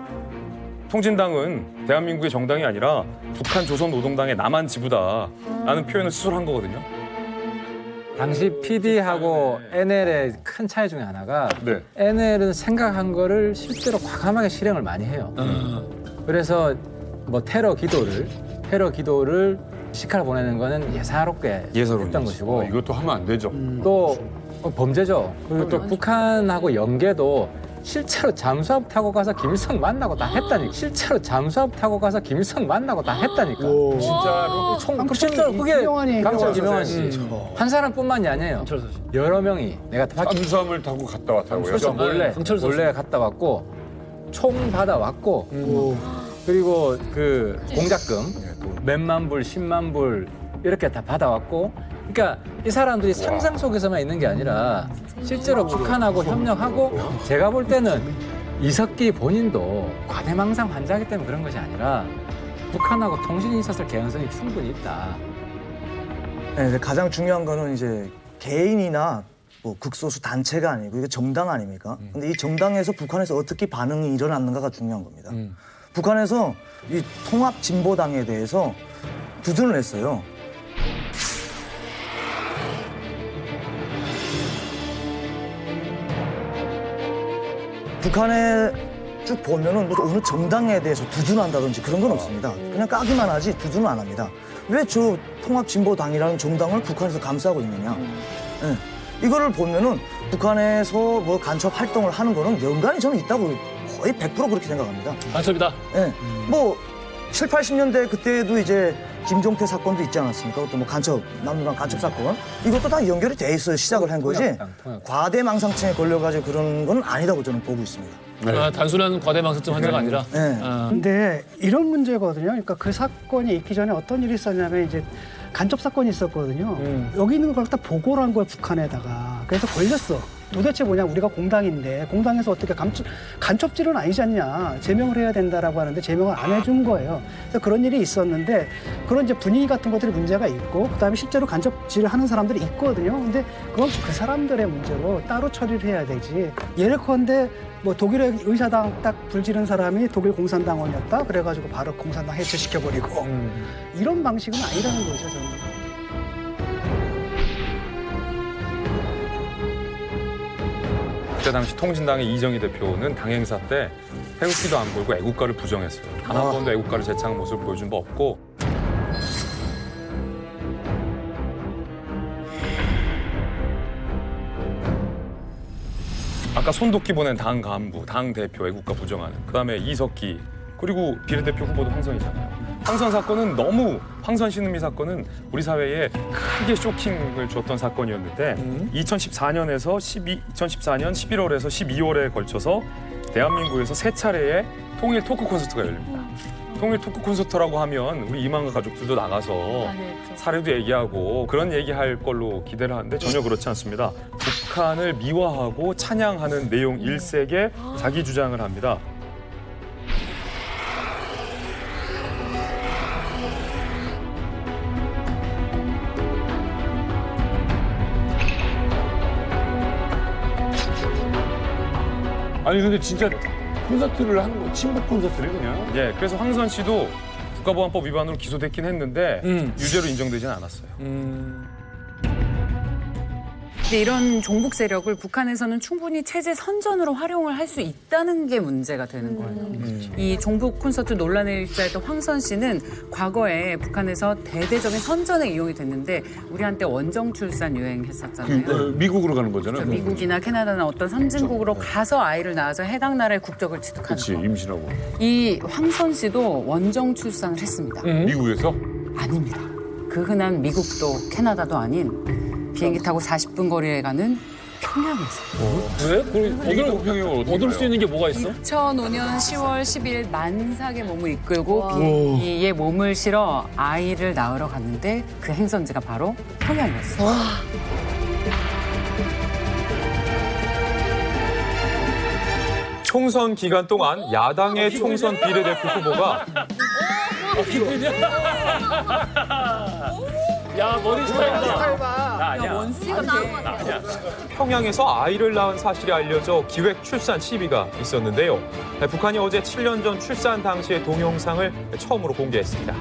통진당은 대한민국의 정당이 아니라 북한 조선노동당의 남한 지부다라는 표현을 스스로 한 거거든요. 당시 PD하고 NL의 큰 차이 중에 하나가 NL은 생각한 거를 실제로 과감하게 실행을 많이 해요. 그래서 뭐 테러 기도를 시칼 보내는 거는 예사롭게 했던 것이고 이것도 하면 안 되죠. 또 범죄죠. 그리고 또 북한하고 연계도 실제로 잠수함 타고 가서 김일성 만나고 다 했다니까. 실제로 잠수함 타고 가서 김일성 만나고 다 했다니까. 진짜로? 실제로 그게 강철 김영환 씨. 씨. 한 사람뿐만이 아니에요. 여러 명이 내가 잠수함을 타고 갔다 왔다고요? 그렇죠. 몰래 갔다 왔고 총 받아왔고 그리고 그 공작금 몇만 불, 10만 불 이렇게 다 받아왔고 그러니까 이 사람들이 상상 속에서만 있는 게 아니라 실제로 북한하고 협력하고 제가 볼 때는 이석기 본인도 과대망상 환자이기 때문에 그런 것이 아니라 북한하고 통신이 있었을 개연성이 충분히 있다. 네, 가장 중요한 거는 이제 개인이나 뭐 극소수 단체가 아니고 이게 정당 아닙니까? 근데 이 정당에서 북한에서 어떻게 반응이 일어났는가가 중요한 겁니다. 북한에서 이 통합진보당에 대해서 두둔을 했어요. 북한에 쭉 보면은 뭐 어느 정당에 대해서 두둔한다든지 그런 건 없습니다. 그냥 까기만 하지 두둔은 안 합니다. 왜 저 통합진보당이라는 정당을 북한에서 감싸고 있느냐? 네. 이거를 보면은 북한에서 뭐 간첩 활동을 하는 거는 연관이 저는 있다고 거의 100% 그렇게 생각합니다. 간첩이다. 네. 뭐 7, 80년대 그때도 이제 김종태 사건도 있지 않았습니까? 그것도 뭐 간첩, 남루당 간첩 사건. 이것도 다 연결이 돼 있어요. 시작을 한 거지. 과대망상증에 걸려가지고 그런 건 아니라고 저는 보고 있습니다. 아, 단순한 과대망상증 환자가 아니라. 네. 근데 이런 문제거든요. 그러니까 그 사건이 있기 전에 어떤 일이 있었냐면 이제 간첩 사건이 있었거든요. 여기 있는 걸 갖다 보고를 한 거야, 북한에다가. 그래서 걸렸어. 도대체 뭐냐, 우리가 공당인데 공당에서 어떻게 간첩질은 아니지 않냐, 제명을 해야 된다라고 하는데 제명을 안 해준 거예요. 그래서 그런 일이 있었는데 그런 이제 분위기 같은 것들이 문제가 있고 그다음에 실제로 간첩질을 하는 사람들이 있거든요. 근데 그건 그 사람들의 문제로 따로 처리를 해야 되지. 예컨대 뭐 독일의 의사당 딱 불지른 사람이 독일 공산당원이었다 그래가지고 바로 공산당 해체시켜버리고 이런 방식은 아니라는 거죠, 저는. 그때 당시 통진당의 이정희 대표는 당 행사 때 태극기도 안 걸고 애국가를 부정했어요. 단 한 번도 애국가를 제창한 모습을 보여준 바 없고 아까 손도끼 보낸 당 간부, 당 대표 애국가 부정하는 그다음에 이석기 그리고 비례대표 후보도 황선이잖아요. 황선 사건은 너무 황선 신은미 사건은 우리 사회에 크게 쇼킹을 줬던 사건이었는데 2014년 11월에서 12월에 걸쳐서 대한민국에서 세 차례의 통일 토크 콘서트가 열립니다. 통일 토크 콘서트라고 하면 우리 이만가 가족들도 나가서 사례도 얘기하고 그런 얘기할 걸로 기대를 하는데 전혀 그렇지 않습니다. 북한을 미화하고 찬양하는 내용 일색의 자기 주장을 합니다. 아니 근데 진짜 콘서트를 하는 거 친북 콘서트를 그냥. 예, 그래서 황선 씨도 국가보안법 위반으로 기소됐긴 했는데 유죄로 인정되지는 않았어요. 근데 이런 종북 세력을 북한에서는 충분히 체제 선전으로 활용을 할 수 있다는 게 문제가 되는 거예요. 이 종북 콘서트 논란에 입사했던 황선 씨는 과거에 북한에서 대대적인 선전에 이용이 됐는데 우리 한때 원정 출산 유행했었잖아요. 미국으로 가는 거잖아요. 그렇죠. 미국이나 캐나다나 어떤 선진국으로 가서 아이를 낳아서 해당 나라의 국적을 취득하는 그렇지, 거. 임신하고. 이 황선 씨도 원정 출산을 했습니다. 미국에서? 아닙니다. 그 흔한 미국도 캐나다도 아닌 비행기 타고 40분 거리에 가는 평양에서. 왜? 얻을 수 있는 게 뭐가 있어? 2005년 10월 10일 만삭의 몸을 이끌고 비행기에 몸을 실어 아이를 낳으러 갔는데 그 행선지가 바로 평양이었어요. 총선 기간 동안 야당의 총선 비례대표 후보가 야, 머리 스타일이다. 나 아니야. 원숭이가 나 아니야. 평양에서 아이를 낳은 사실이 알려져 기획 출산 시비가 있었는데요. 북한이 어제 7년 전 출산 당시의 동영상을 처음으로 공개했습니다.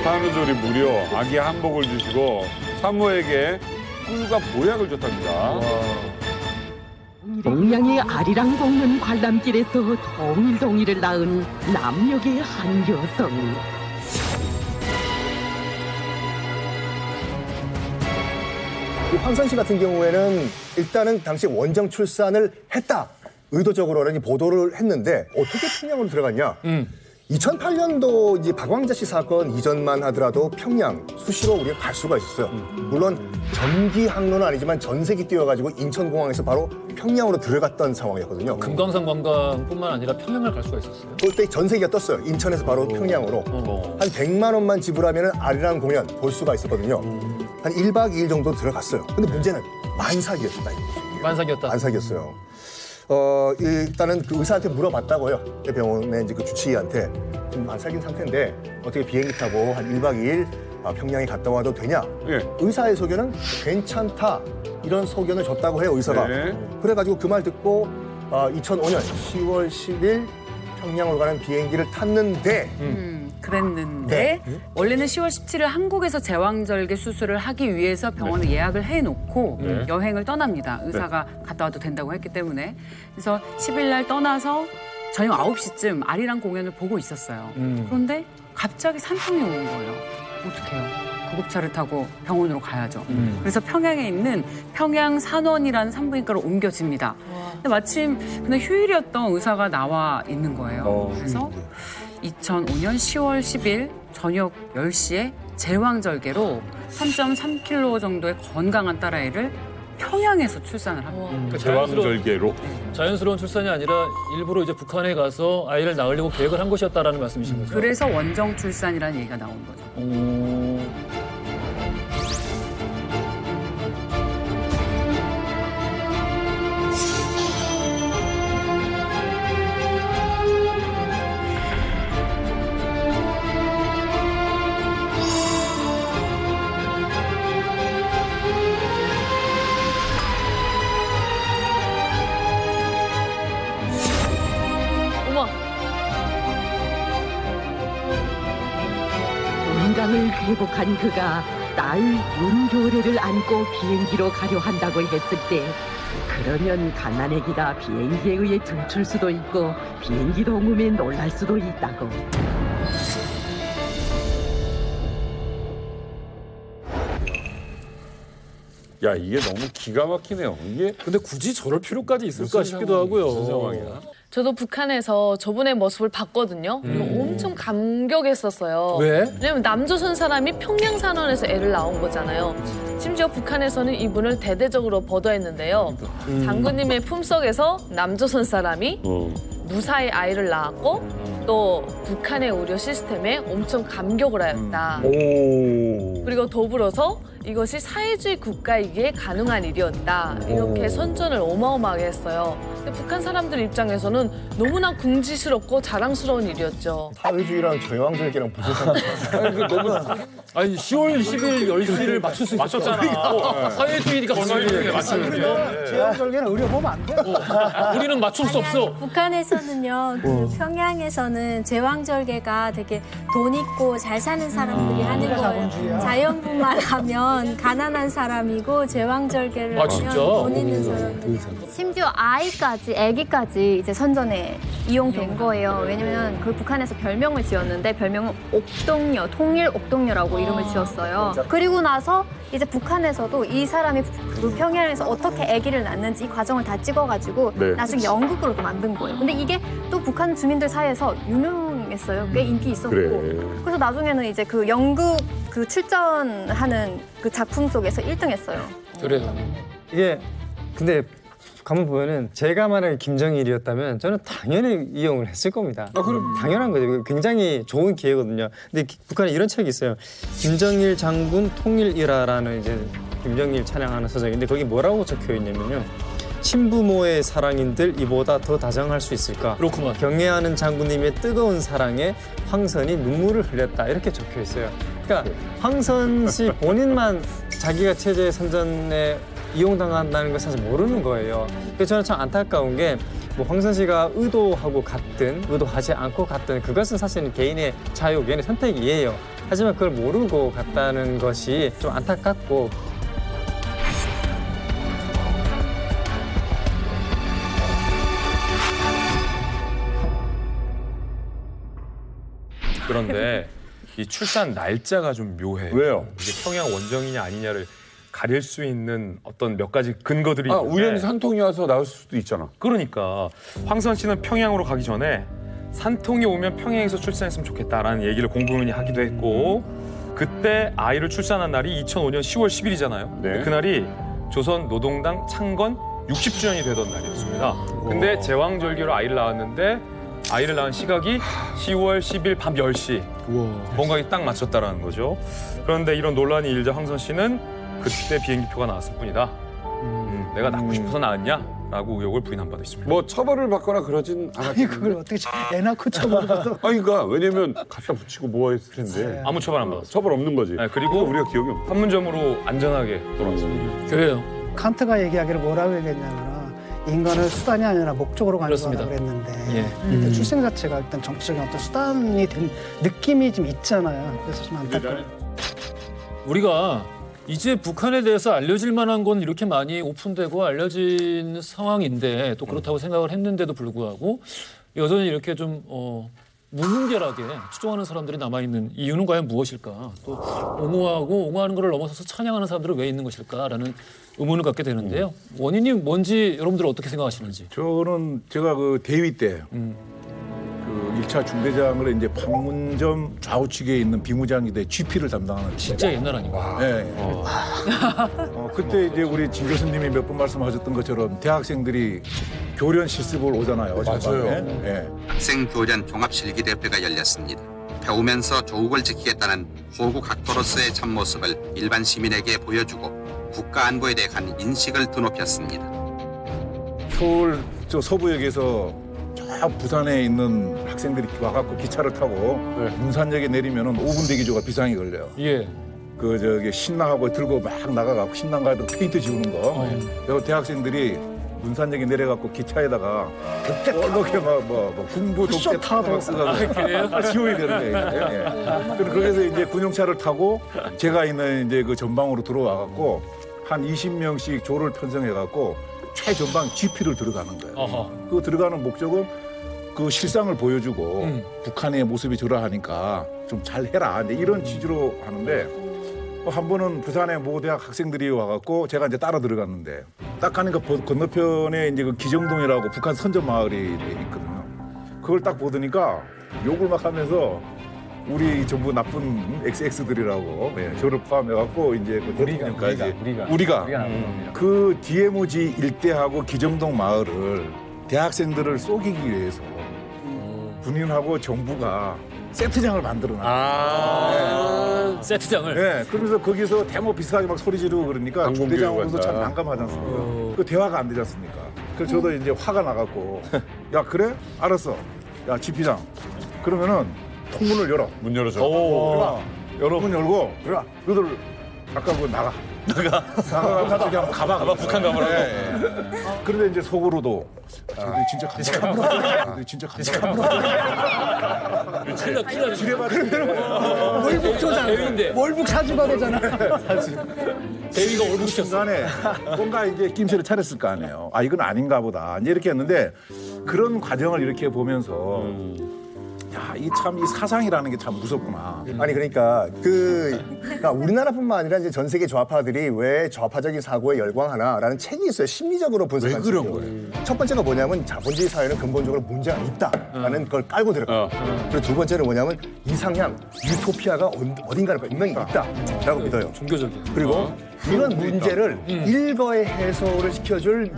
산후조리 무료, 아기 한복을 주시고 산모에게 꿀과 보약을 줬답니다. 아리랑 볶는 관람길에서 동일동이를 낳은 남녘의 한 여성. 황선 씨 같은 경우에는 일단은 당시 원정 출산을 했다. 의도적으로라는 보도를 했는데 어떻게 평양으로 들어갔냐? 2008년도 이제 박왕자 씨 사건 이전만 하더라도 평양 수시로 우리가 갈 수가 있었어요. 물론 전기 항로는 아니지만 전세기 뛰어가지고 인천공항에서 바로 평양으로 들어갔던 상황이었거든요. 금강산 관광뿐만 아니라 평양을 갈 수가 있었어요. 그때 전세기가 떴어요. 인천에서 바로 평양으로. 한 100만 원만 지불하면 아리랑 공연 볼 수가 있었거든요. 한 1박 2일 정도 들어갔어요. 근데 문제는 만삭이었다. 만삭이었다. 만삭이었어요. 일단은 그 의사한테 물어봤다고요. 병원의 이제 그 주치의한테 좀 만삭인 상태인데 어떻게 비행기 타고 한 1박 2일 평양에 갔다 와도 되냐? 의사의 소견은 괜찮다. 이런 소견을 줬다고 해요, 의사가. 그래가지고 그 말 듣고 2005년 10월 10일 평양으로 가는 비행기를 탔는데 그랬는데 원래는 10월 17일 한국에서 제왕절개 수술을 하기 위해서 병원에 예약을 해놓고 여행을 떠납니다. 의사가 갔다 와도 된다고 했기 때문에. 그래서 10일 날 떠나서 저녁 9시쯤 아리랑 공연을 보고 있었어요. 그런데 갑자기 산통이 오는 거예요. 어떡해요? 구급차를 타고 병원으로 가야죠. 그래서 평양에 있는 평양산원이라는 산부인과로 옮겨집니다. 근데 마침 그날 휴일이었던 의사가 나와 있는 거예요. 그래서 2005년 10월 10일 저녁 10시에 제왕절개로 3.3kg 정도의 건강한 딸아이를 평양에서 출산을 합니다. 제왕절개로. 자연스러운 출산이 아니라 일부러 이제 북한에 가서 아이를 낳으려고 계획을 한 것이었다라는 말씀이신 거죠? 그래서 원정 출산이라는 얘기가 나온 거죠. 건강을 회복한 그가 딸 윤교래를 안고 비행기로 가려 한다고 했을 때 그러면 갓난아기가 비행기에 의해 들출 수도 있고 비행기 동음에 놀랄 수도 있다고. 야, 이게 너무 기가 막히네요. 이게 근데 굳이 저럴 필요까지 있을까 싶기도 하고요. 무슨 상황이야? 저도 북한에서 저분의 모습을 봤거든요. 엄청 감격했었어요. 왜? 왜냐면 남조선 사람이 평양산원에서 애를 낳은 거잖아요. 심지어 북한에서는 이분을 대대적으로 보도했는데요. 장군님의 품속에서 남조선 사람이 무사히 아이를 낳았고 또 북한의 의료 시스템에 엄청 감격을 하였다. 그리고 더불어서 이것이 사회주의 국가이기에 가능한 일이었다. 이렇게 선전을 어마어마하게 했어요. 근데 북한 사람들 입장에서는 너무나 궁지스럽고 자랑스러운 일이었죠. 사회주의랑 제왕절개랑 무슨 상관이야? 아니 10월 10일 10시를 맞출 수 있었잖아. 사회주의니까 사회주의에 맞추는 제왕절개는 의료 보면 안 돼. 우리는 맞출 수 없어. 북한에서는요, 그 평양에서는 제왕절개가 되게 돈 있고 잘 사는 사람들이 하는 거예요. 자연분만 하면 가난한 사람이고 제왕절개를 하면 돈 있는 사람들이. 심지어 아기까지 이제 선전에 이용된 거예요. 왜냐면 그 북한에서 별명을 지었는데 별명은 옥동녀, 통일 옥동녀라고 이름을 지었어요. 그리고 나서 이제 북한에서도 이 사람이 그 평양에서 어떻게 아기를 낳는지 이 과정을 다 찍어가지고 나중에 연극으로도 만든 거예요. 근데 이게 또 북한 주민들 사이에서 유명했어요. 꽤 인기 있었고. 그래서 나중에는 이제 그 연극 그 출전하는 그 작품 속에서 1등 했어요. 그래요. 이게 근데 가만 보면은 제가 말하는 김정일이었다면 저는 당연히 이용을 했을 겁니다. 당연한 거죠. 굉장히 좋은 기회거든요. 근데 북한에 이런 책이 있어요. 김정일 장군 통일일화라는 이제 김정일 찬양하는 서적인데 거기 뭐라고 적혀 있냐면요. 친부모의 사랑인들 이보다 더 다정할 수 있을까? 그렇구만. 경애하는 장군님의 뜨거운 사랑에 황선이 눈물을 흘렸다 이렇게 적혀 있어요. 그러니까 황선 씨 본인만 자기가 체제 선전에 이용당한다는 걸 사실 모르는 거예요. 그래서 저는 참 안타까운 게 뭐 황선 씨가 의도하고 갔든 의도하지 않고 갔든 그것은 사실은 개인의 자유, 개인의 선택이에요. 하지만 그걸 모르고 갔다는 것이 좀 안타깝고 그런데 이 출산 날짜가 좀 묘해요. 왜요? 이게 평양 원정이냐 아니냐를 가릴 수 있는 어떤 몇 가지 근거들이 있는데 우연히 산통이 와서 나올 수도 있잖아. 그러니까 황선 씨는 평양으로 가기 전에 산통이 오면 평양에서 출산했으면 좋겠다라는 얘기를 공부문이 하기도 했고 그때 아이를 출산한 날이 2005년 10월 10일이잖아요. 네. 그날이 조선 노동당 창건 60주년이 되던 날이었습니다. 근데 제왕절개로 아이를 낳았는데 아이를 낳은 시각이 10월 10일 밤 10시. 뭔가 딱 맞췄다라는 거죠. 그런데 이런 논란이 일자 황선 씨는 그때 비행기표가 나왔을 뿐이다. 내가 낳고 싶어서 낳았냐? 라고 의혹을 부인한 바도 있습니다. 뭐 처벌을 받거나 그러진 않았겠는데. 그걸 어떻게 애 낳고 처벌을 받아? 아니 그러니까 왜냐면 갖다 붙이고 뭐 했을 텐데. 아무 처벌 안 받았어요. 처벌 없는 거지. 네, 그리고 우리가 기억이 없어. 판문점으로 안전하게 돌아왔습니다. 그래요. 칸트가 얘기하기를 뭐라고 얘기했냐면 인간을 수단이 아니라 목적으로 간주하라고 그랬는데 일단 출생 자체가 일단 정치적인 어떤 수단이 된 느낌이 좀 있잖아요. 그래서 좀 안타까워요. 우리가 이제 북한에 대해서 알려질 만한 건 이렇게 많이 오픈되고 알려진 상황인데 또 그렇다고 생각을 했는데도 불구하고 여전히 이렇게 좀 무분별하게 추종하는 사람들이 남아있는 이유는 과연 무엇일까? 또 옹호하는 것을 넘어서서 찬양하는 사람들은 왜 있는 것일까라는 의문을 갖게 되는데요. 원인이 뭔지 여러분들 어떻게 생각하시는지. 저는 제가 그 대위 때 그 1차 중대장을 이제 판문점 좌우측에 있는 비무장지대 GP를 담당하는 진짜 옛날 아닌가? 네. 그때 이제 우리 진 교수님이 몇 번 말씀하셨던 것처럼 대학생들이 교련 실습을 오잖아요. 맞아요. 네. 학생 교련 종합실기대회가 열렸습니다. 배우면서 조국을 지키겠다는 호국 학도로서의 참모습을 일반 시민에게 보여주고 국가 안보에 대한 인식을 드높였습니다. 서울 저 서부역에서 저 부산에 있는 학생들이 와갖고 기차를 타고 문산역에 내리면은 5분 대기조가 비상이 걸려요. 예. 그 저기 신랑하고 들고 막 나가갖고 신랑가도 페인트 지우는 거. 그리고 대학생들이 문산역에 내려갖고 기차에다가 이렇게 뭐 군부 독재 타고 쓰고 지워야 되는 거예요. 그래서 이제 군용차를 타고 제가 있는 이제 그 전방으로 들어와갖고 한 20명씩 조를 편성해갖고 최전방 GP를 들어가는 거예요. 그 들어가는 목적은 그 실상을 보여주고 북한의 모습이 저러하니까 좀 잘 해라 이런 취지로 하는데 한 번은 부산의 모 대학 학생들이 와갖고 제가 이제 따라 들어갔는데 딱 가니까 건너편에 이제 그 기정동이라고 북한 선전 마을이 있거든요. 그걸 딱 보더니까 욕을 막 하면서 우리 전부 나쁜 XX들이라고 저를 포함해갖고 이제 그 대통령까지 우리가 그 DMZ 일대하고 기정동 마을을 대학생들을 쏘기기 위해서 군인하고 정부가 세트장을 만들어놨어요. 세트장을? 네. 그러면서 거기서 데모 비슷하게 막 소리 지르고 그러니까 중대장으로서 참 난감하지 않습니까? 그 대화가 안 되지 않습니까? 그래서 저도 이제 화가 나갖고 야 그래? 알았어. 야 GP장 그러면은 통문을 열어. 문 열어줘. 열어. 문 열고 그래. 너들 아까 그거 나가. 나가서 저기 한번 가봐. 북한 가보라고. 그런데 이제 속으로도 저기 진짜 간다. 진짜 간다. 월북 조장. 월북 사주가 되잖아. 대위가 월북시켰어. 순간에 뭔가 이제 낌새를 차렸을 거 아니에요. 아 이건 아닌가 보다. 이제 이렇게 했는데 그런 과정을 이렇게 보면서 야, 이 참 이 사상이라는 게 참 무섭구나. 아니 그러니까 그러니까 우리나라뿐만 아니라 이제 전 세계 좌파들이 왜 좌파적인 사고에 열광하나라는 책이 있어요. 심리적으로 분석한 왜 그런 책이요. 거예요? 첫 번째가 뭐냐면 자본주의 사회는 근본적으로 문제가 있다라는 걸 깔고 들어가. 그리고 두 번째는 뭐냐면 이상향, 유토피아가 어딘가에 분명히 있다라고 믿어요. 종교적인. 그리고 이런 문제를 일거에 해소를 시켜줄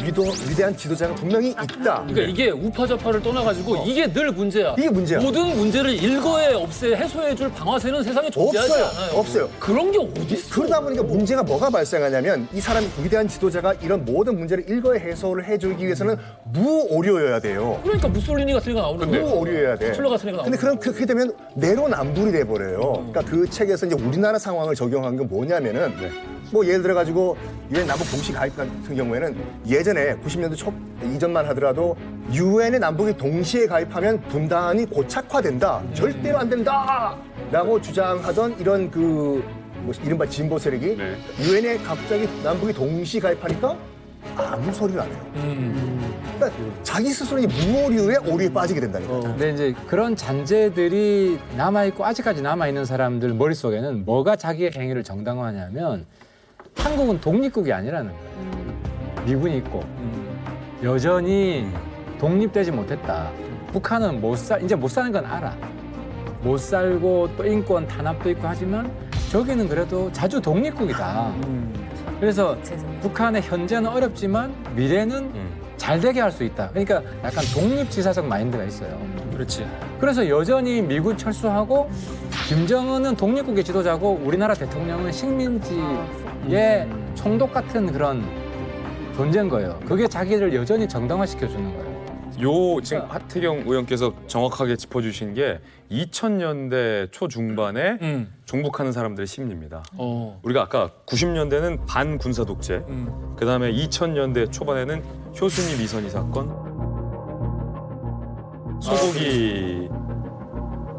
위대한 지도자가 분명히 있다. 그러니까 이게 우파좌파를 떠나가지고 이게 늘 문제야. 이게 문제야. 모든 문제를 일거에 해소해줄 방아쇠는 세상에 존재하지 않아요. 없어요. 그런 게 어디 있어? 그러다 보니까 문제가 뭐가 발생하냐면 이 사람 위대한 지도자가 이런 모든 문제를 일거에 해소를 해주기 위해서는 무오류여야 돼요. 그러니까 무솔리니 같은 애가 나오는 거예요. 무오류여야 돼. 히틀러 같은 애가 나오는 근데 그렇게 되면 내로남불이 돼버려요. 그러니까 그 책에서 이제 우리나라 상황을 적용한 게 뭐냐면은 뭐 예를 들어 가지고 유엔 남북 동시 가입 같은 경우에는 예전에 90년대 초 이전만 하더라도 유엔에 남북이 동시에 가입하면 분단이 고착화된다. 절대로 안 된다라고 주장하던 이런 뭐 이른바 진보 세력이 유엔에 갑자기 남북이 동시 가입하니까 아무 소리를 안 해요. 그러니까 자기 스스로 이 무오류에 오류에 빠지게 된다니까. 근데 이제 그런 잔재들이 남아있고 아직까지 남아있는 사람들 머릿속에는 뭐가 자기의 행위를 정당화하냐면 한국은 독립국이 아니라는 거예요. 미군이 있고 여전히 독립되지 못했다. 북한은 이제 못 사는 건 알아. 못 살고 또 인권 탄압도 있고 하지만 저기는 그래도 자주 독립국이다. 그래서 북한의 현재는 어렵지만 미래는 잘 되게 할 수 있다. 그러니까 약간 독립지사적 마인드가 있어요. 그렇지. 그래서 여전히 미군 철수하고 김정은은 독립국의 지도자고 우리나라 대통령은 식민지의 총독 같은 그런 존재인 거예요. 그게 자기를 여전히 정당화시켜주는 거예요. 요 지금 하태경 의원께서 정확하게 짚어주신 게 2000년대 초중반에 종북하는 사람들의 심리입니다. 우리가 아까 90년대는 반군사 독재, 그다음에 2000년대 초반에는 효순이 미선이 사건, 소고기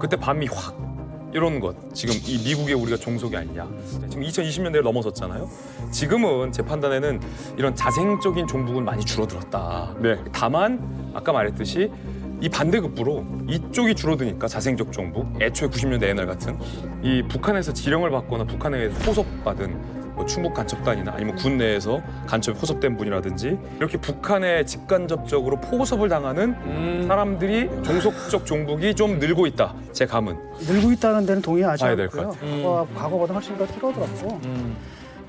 그때 반미 확 이런 것 지금 이 미국에 우리가 종속이 아니냐. 지금 2020년대를 넘어섰잖아요. 지금은 제 판단에는 이런 자생적인 종북은 많이 줄어들었다. 다만 아까 말했듯이 이 반대급부로 이쪽이 줄어드니까 자생적 종북, 애초에 90년대 옛날 같은 이 북한에서 지령을 받거나 북한에 의해서 포섭받은 뭐 충북 간첩단이나 아니면 군 내에서 간첩에 포섭된 분이라든지 이렇게 북한에 직간접적으로 포섭을 당하는 사람들이 종속적 종북이 좀 늘고 있다. 제 감은. 늘고 있다는 데는 동의하지 봐야 될 것 않고요. 과거보다 훨씬 더 줄어들었고.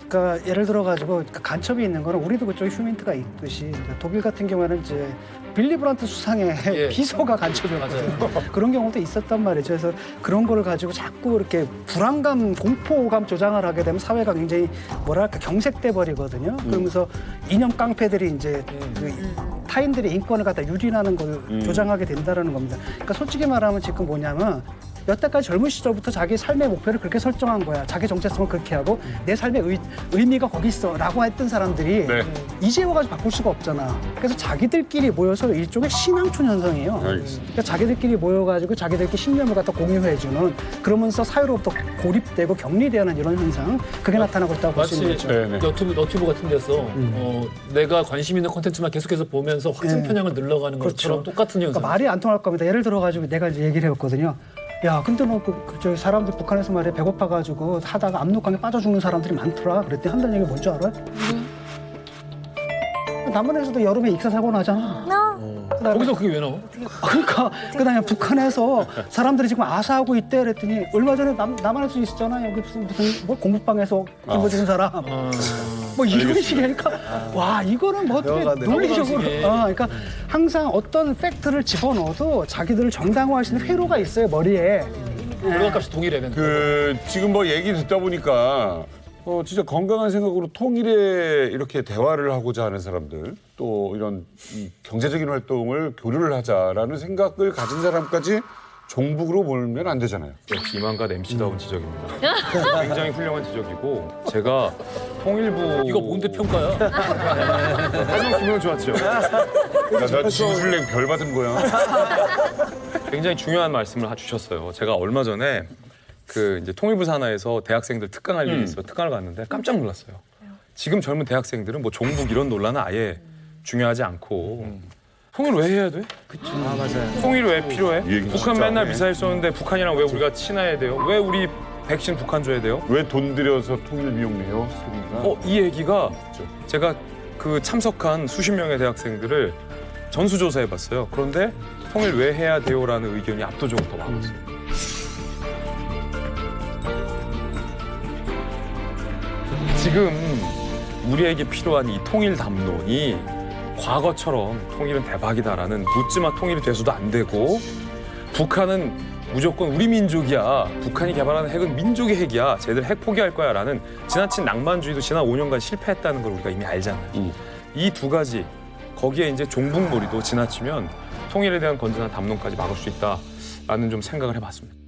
그러니까 예를 들어가지고 간첩이 있는 거는 우리도 그쪽에 휴민트가 있듯이 독일 같은 경우에는 이제 빌리 브란트 수상의 비서가 간첩이었거든요. 그런 경우도 있었단 말이죠. 그래서 그런 거를 가지고 자꾸 이렇게 불안감, 공포감 조장을 하게 되면 사회가 굉장히 뭐랄까 경색돼 버리거든요. 그러면서 이념 깡패들이 이제 그 타인들의 인권을 갖다 유린하는 걸 조장하게 된다는 겁니다. 그러니까 솔직히 말하면 지금 뭐냐면 여태까지 젊은 시절부터 자기 삶의 목표를 그렇게 설정한 거야. 자기 정체성을 그렇게 하고 내 삶의 의미가 거기 있어 라고 했던 사람들이 이제 와가지고 바꿀 수가 없잖아. 그래서 자기들끼리 모여서 일종의 신앙촌 현상이에요. 그러니까 자기들끼리 모여가지고 자기들끼리 신념을 갖다 공유해주는 그러면서 사회로부터 고립되고 격리되는 이런 현상 그게 나타나고 있다고 볼 수 있는 거죠. 너튜브 같은 데서 내가 관심 있는 콘텐츠만 계속해서 보면서 확증 편향을 늘러가는 것처럼 똑같은 현상. 그러니까 말이 안 통할 겁니다. 예를 들어가지고 내가 이제 얘기를 해봤거든요. 야, 근데 너 저기 사람들 북한에서 말이야 배고파가지고 하다가 압록강에 빠져 죽는 사람들이 많더라. 그랬더니 한다는 얘기 뭔지 알아요? 남한에서도 여름에 익사 사고 나잖아. 거기서 그게 왜 나와? 그러니까 그다음에 북한에서 사람들이 지금 아사하고 있대 그랬더니 얼마 전에 남한에서 있었잖아. 여기 무슨 뭐 공부방에서 김어 죽은 사람. 뭐 이런 식이니까 와 이거는 뭐 어떻게 논리적으로 그러니까 항상 어떤 팩트를 집어넣어도 자기들을 정당화하시는 회로가 있어요 머리에. 결과값이 동일해. 지금 뭐 얘기 듣다 보니까 진짜 건강한 생각으로 통일에 이렇게 대화를 하고자 하는 사람들 또 이런 경제적인 활동을 교류를 하자라는 생각을 가진 사람까지 종북으로 몰면 안 되잖아요. 역시 이만갓 MC다운 지적입니다. 굉장히 훌륭한 지적이고 제가 통일부 이거 뭔데 평가야? 하지만 기분 좋았죠. 나 진술랭 별 받은 거야. 굉장히 중요한 말씀을 주셨어요. 제가 얼마 전에 그 이제 통일부 산하에서 대학생들 특강할 일이 있어서 특강을 갔는데 깜짝 놀랐어요. 지금 젊은 대학생들은 뭐 종북 이런 논란은 아예 중요하지 않고 통일 왜 해야 돼? 그쵸. 맞아요. 통일 왜 필요해? 북한 진짜. 맨날 미사일 쏘는데 북한이랑 왜 우리가 친해야 돼요? 왜 우리 백신 북한 줘야 돼요? 왜 돈 들여서 통일 비용 내요? 이 얘기가 제가 그 참석한 수십 명의 대학생들을 전수조사해봤어요. 그런데 통일 왜 해야 돼요라는 의견이 압도적으로 더 많았어요. 지금 우리에게 필요한 이 통일 담론이 과거처럼 통일은 대박이다라는 묻지마 통일이 돼서도 안 되고 북한은 무조건 우리 민족이야. 북한이 개발하는 핵은 민족의 핵이야. 쟤들 핵 포기할 거야 라는 지나친 낭만주의도 지난 5년간 실패했다는 걸 우리가 이미 알잖아요. 이 두 가지 거기에 이제 종북몰이도 지나치면 통일에 대한 건전한 담론까지 막을 수 있다라는 좀 생각을 해봤습니다.